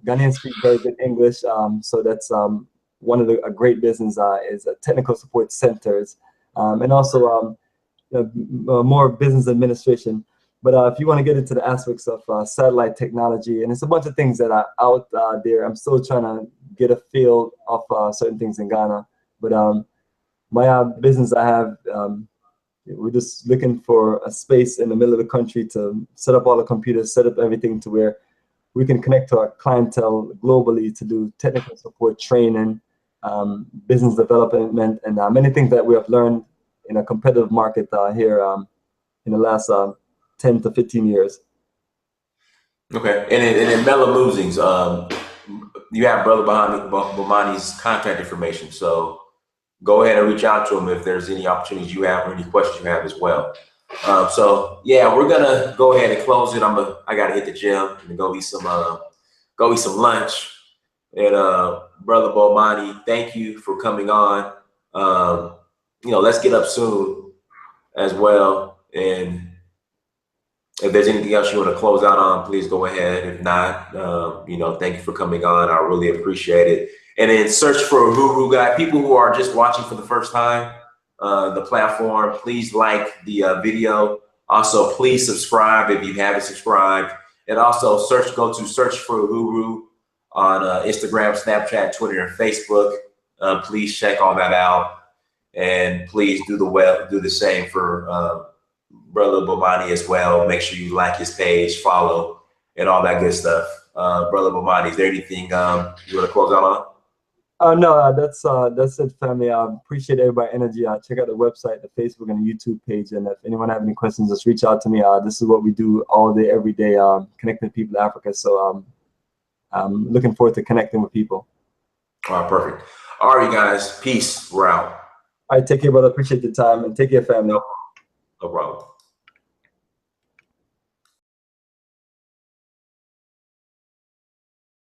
Ghanaians speak very good English, so that's one of the great business is technical support centers, and also more business administration. But if you want to get into the aspects of satellite technology, and it's a bunch of things that are out there, I'm still trying to get a feel of certain things in Ghana. But my business I have, we're just looking for a space in the middle of the country to set up all the computers, set up everything to where we can connect to our clientele globally to do technical support training, business development, and many things that we have learned in a competitive market here in the last 10 to 15 years. Okay, and in Melamusings, you have Brother Bomani's contact information, so go ahead and reach out to him if there's any opportunities you have or any questions you have as well. So yeah, we're gonna go ahead and close it. I gotta hit the gym and go eat some lunch. And Brother Bomani, thank you for coming on. Let's get up soon as well. And if there's anything else you want to close out on, please go ahead. If not, thank you for coming on. I really appreciate it. And then search for a Huru Guy. People who are just watching for the first time, the platform, please like the video. Also, please subscribe if you haven't subscribed. And also go to search for Huru on Instagram, Snapchat, Twitter, and Facebook. Please check all that out. And please do the same for Brother Bomani as well. Make sure you like his page, follow, and all that good stuff. Brother Bomani, is there anything you want to close out on? No, that's it, family. I appreciate everybody's energy. Check out the website, the Facebook, and the YouTube page. And if anyone have any questions, just reach out to me. This is what we do all day, every day, connecting people to Africa. So I'm looking forward to connecting with people. All right, perfect. All right, you guys. Peace. We're out. All right, take care, brother. Appreciate the time, and take care, family. No problem.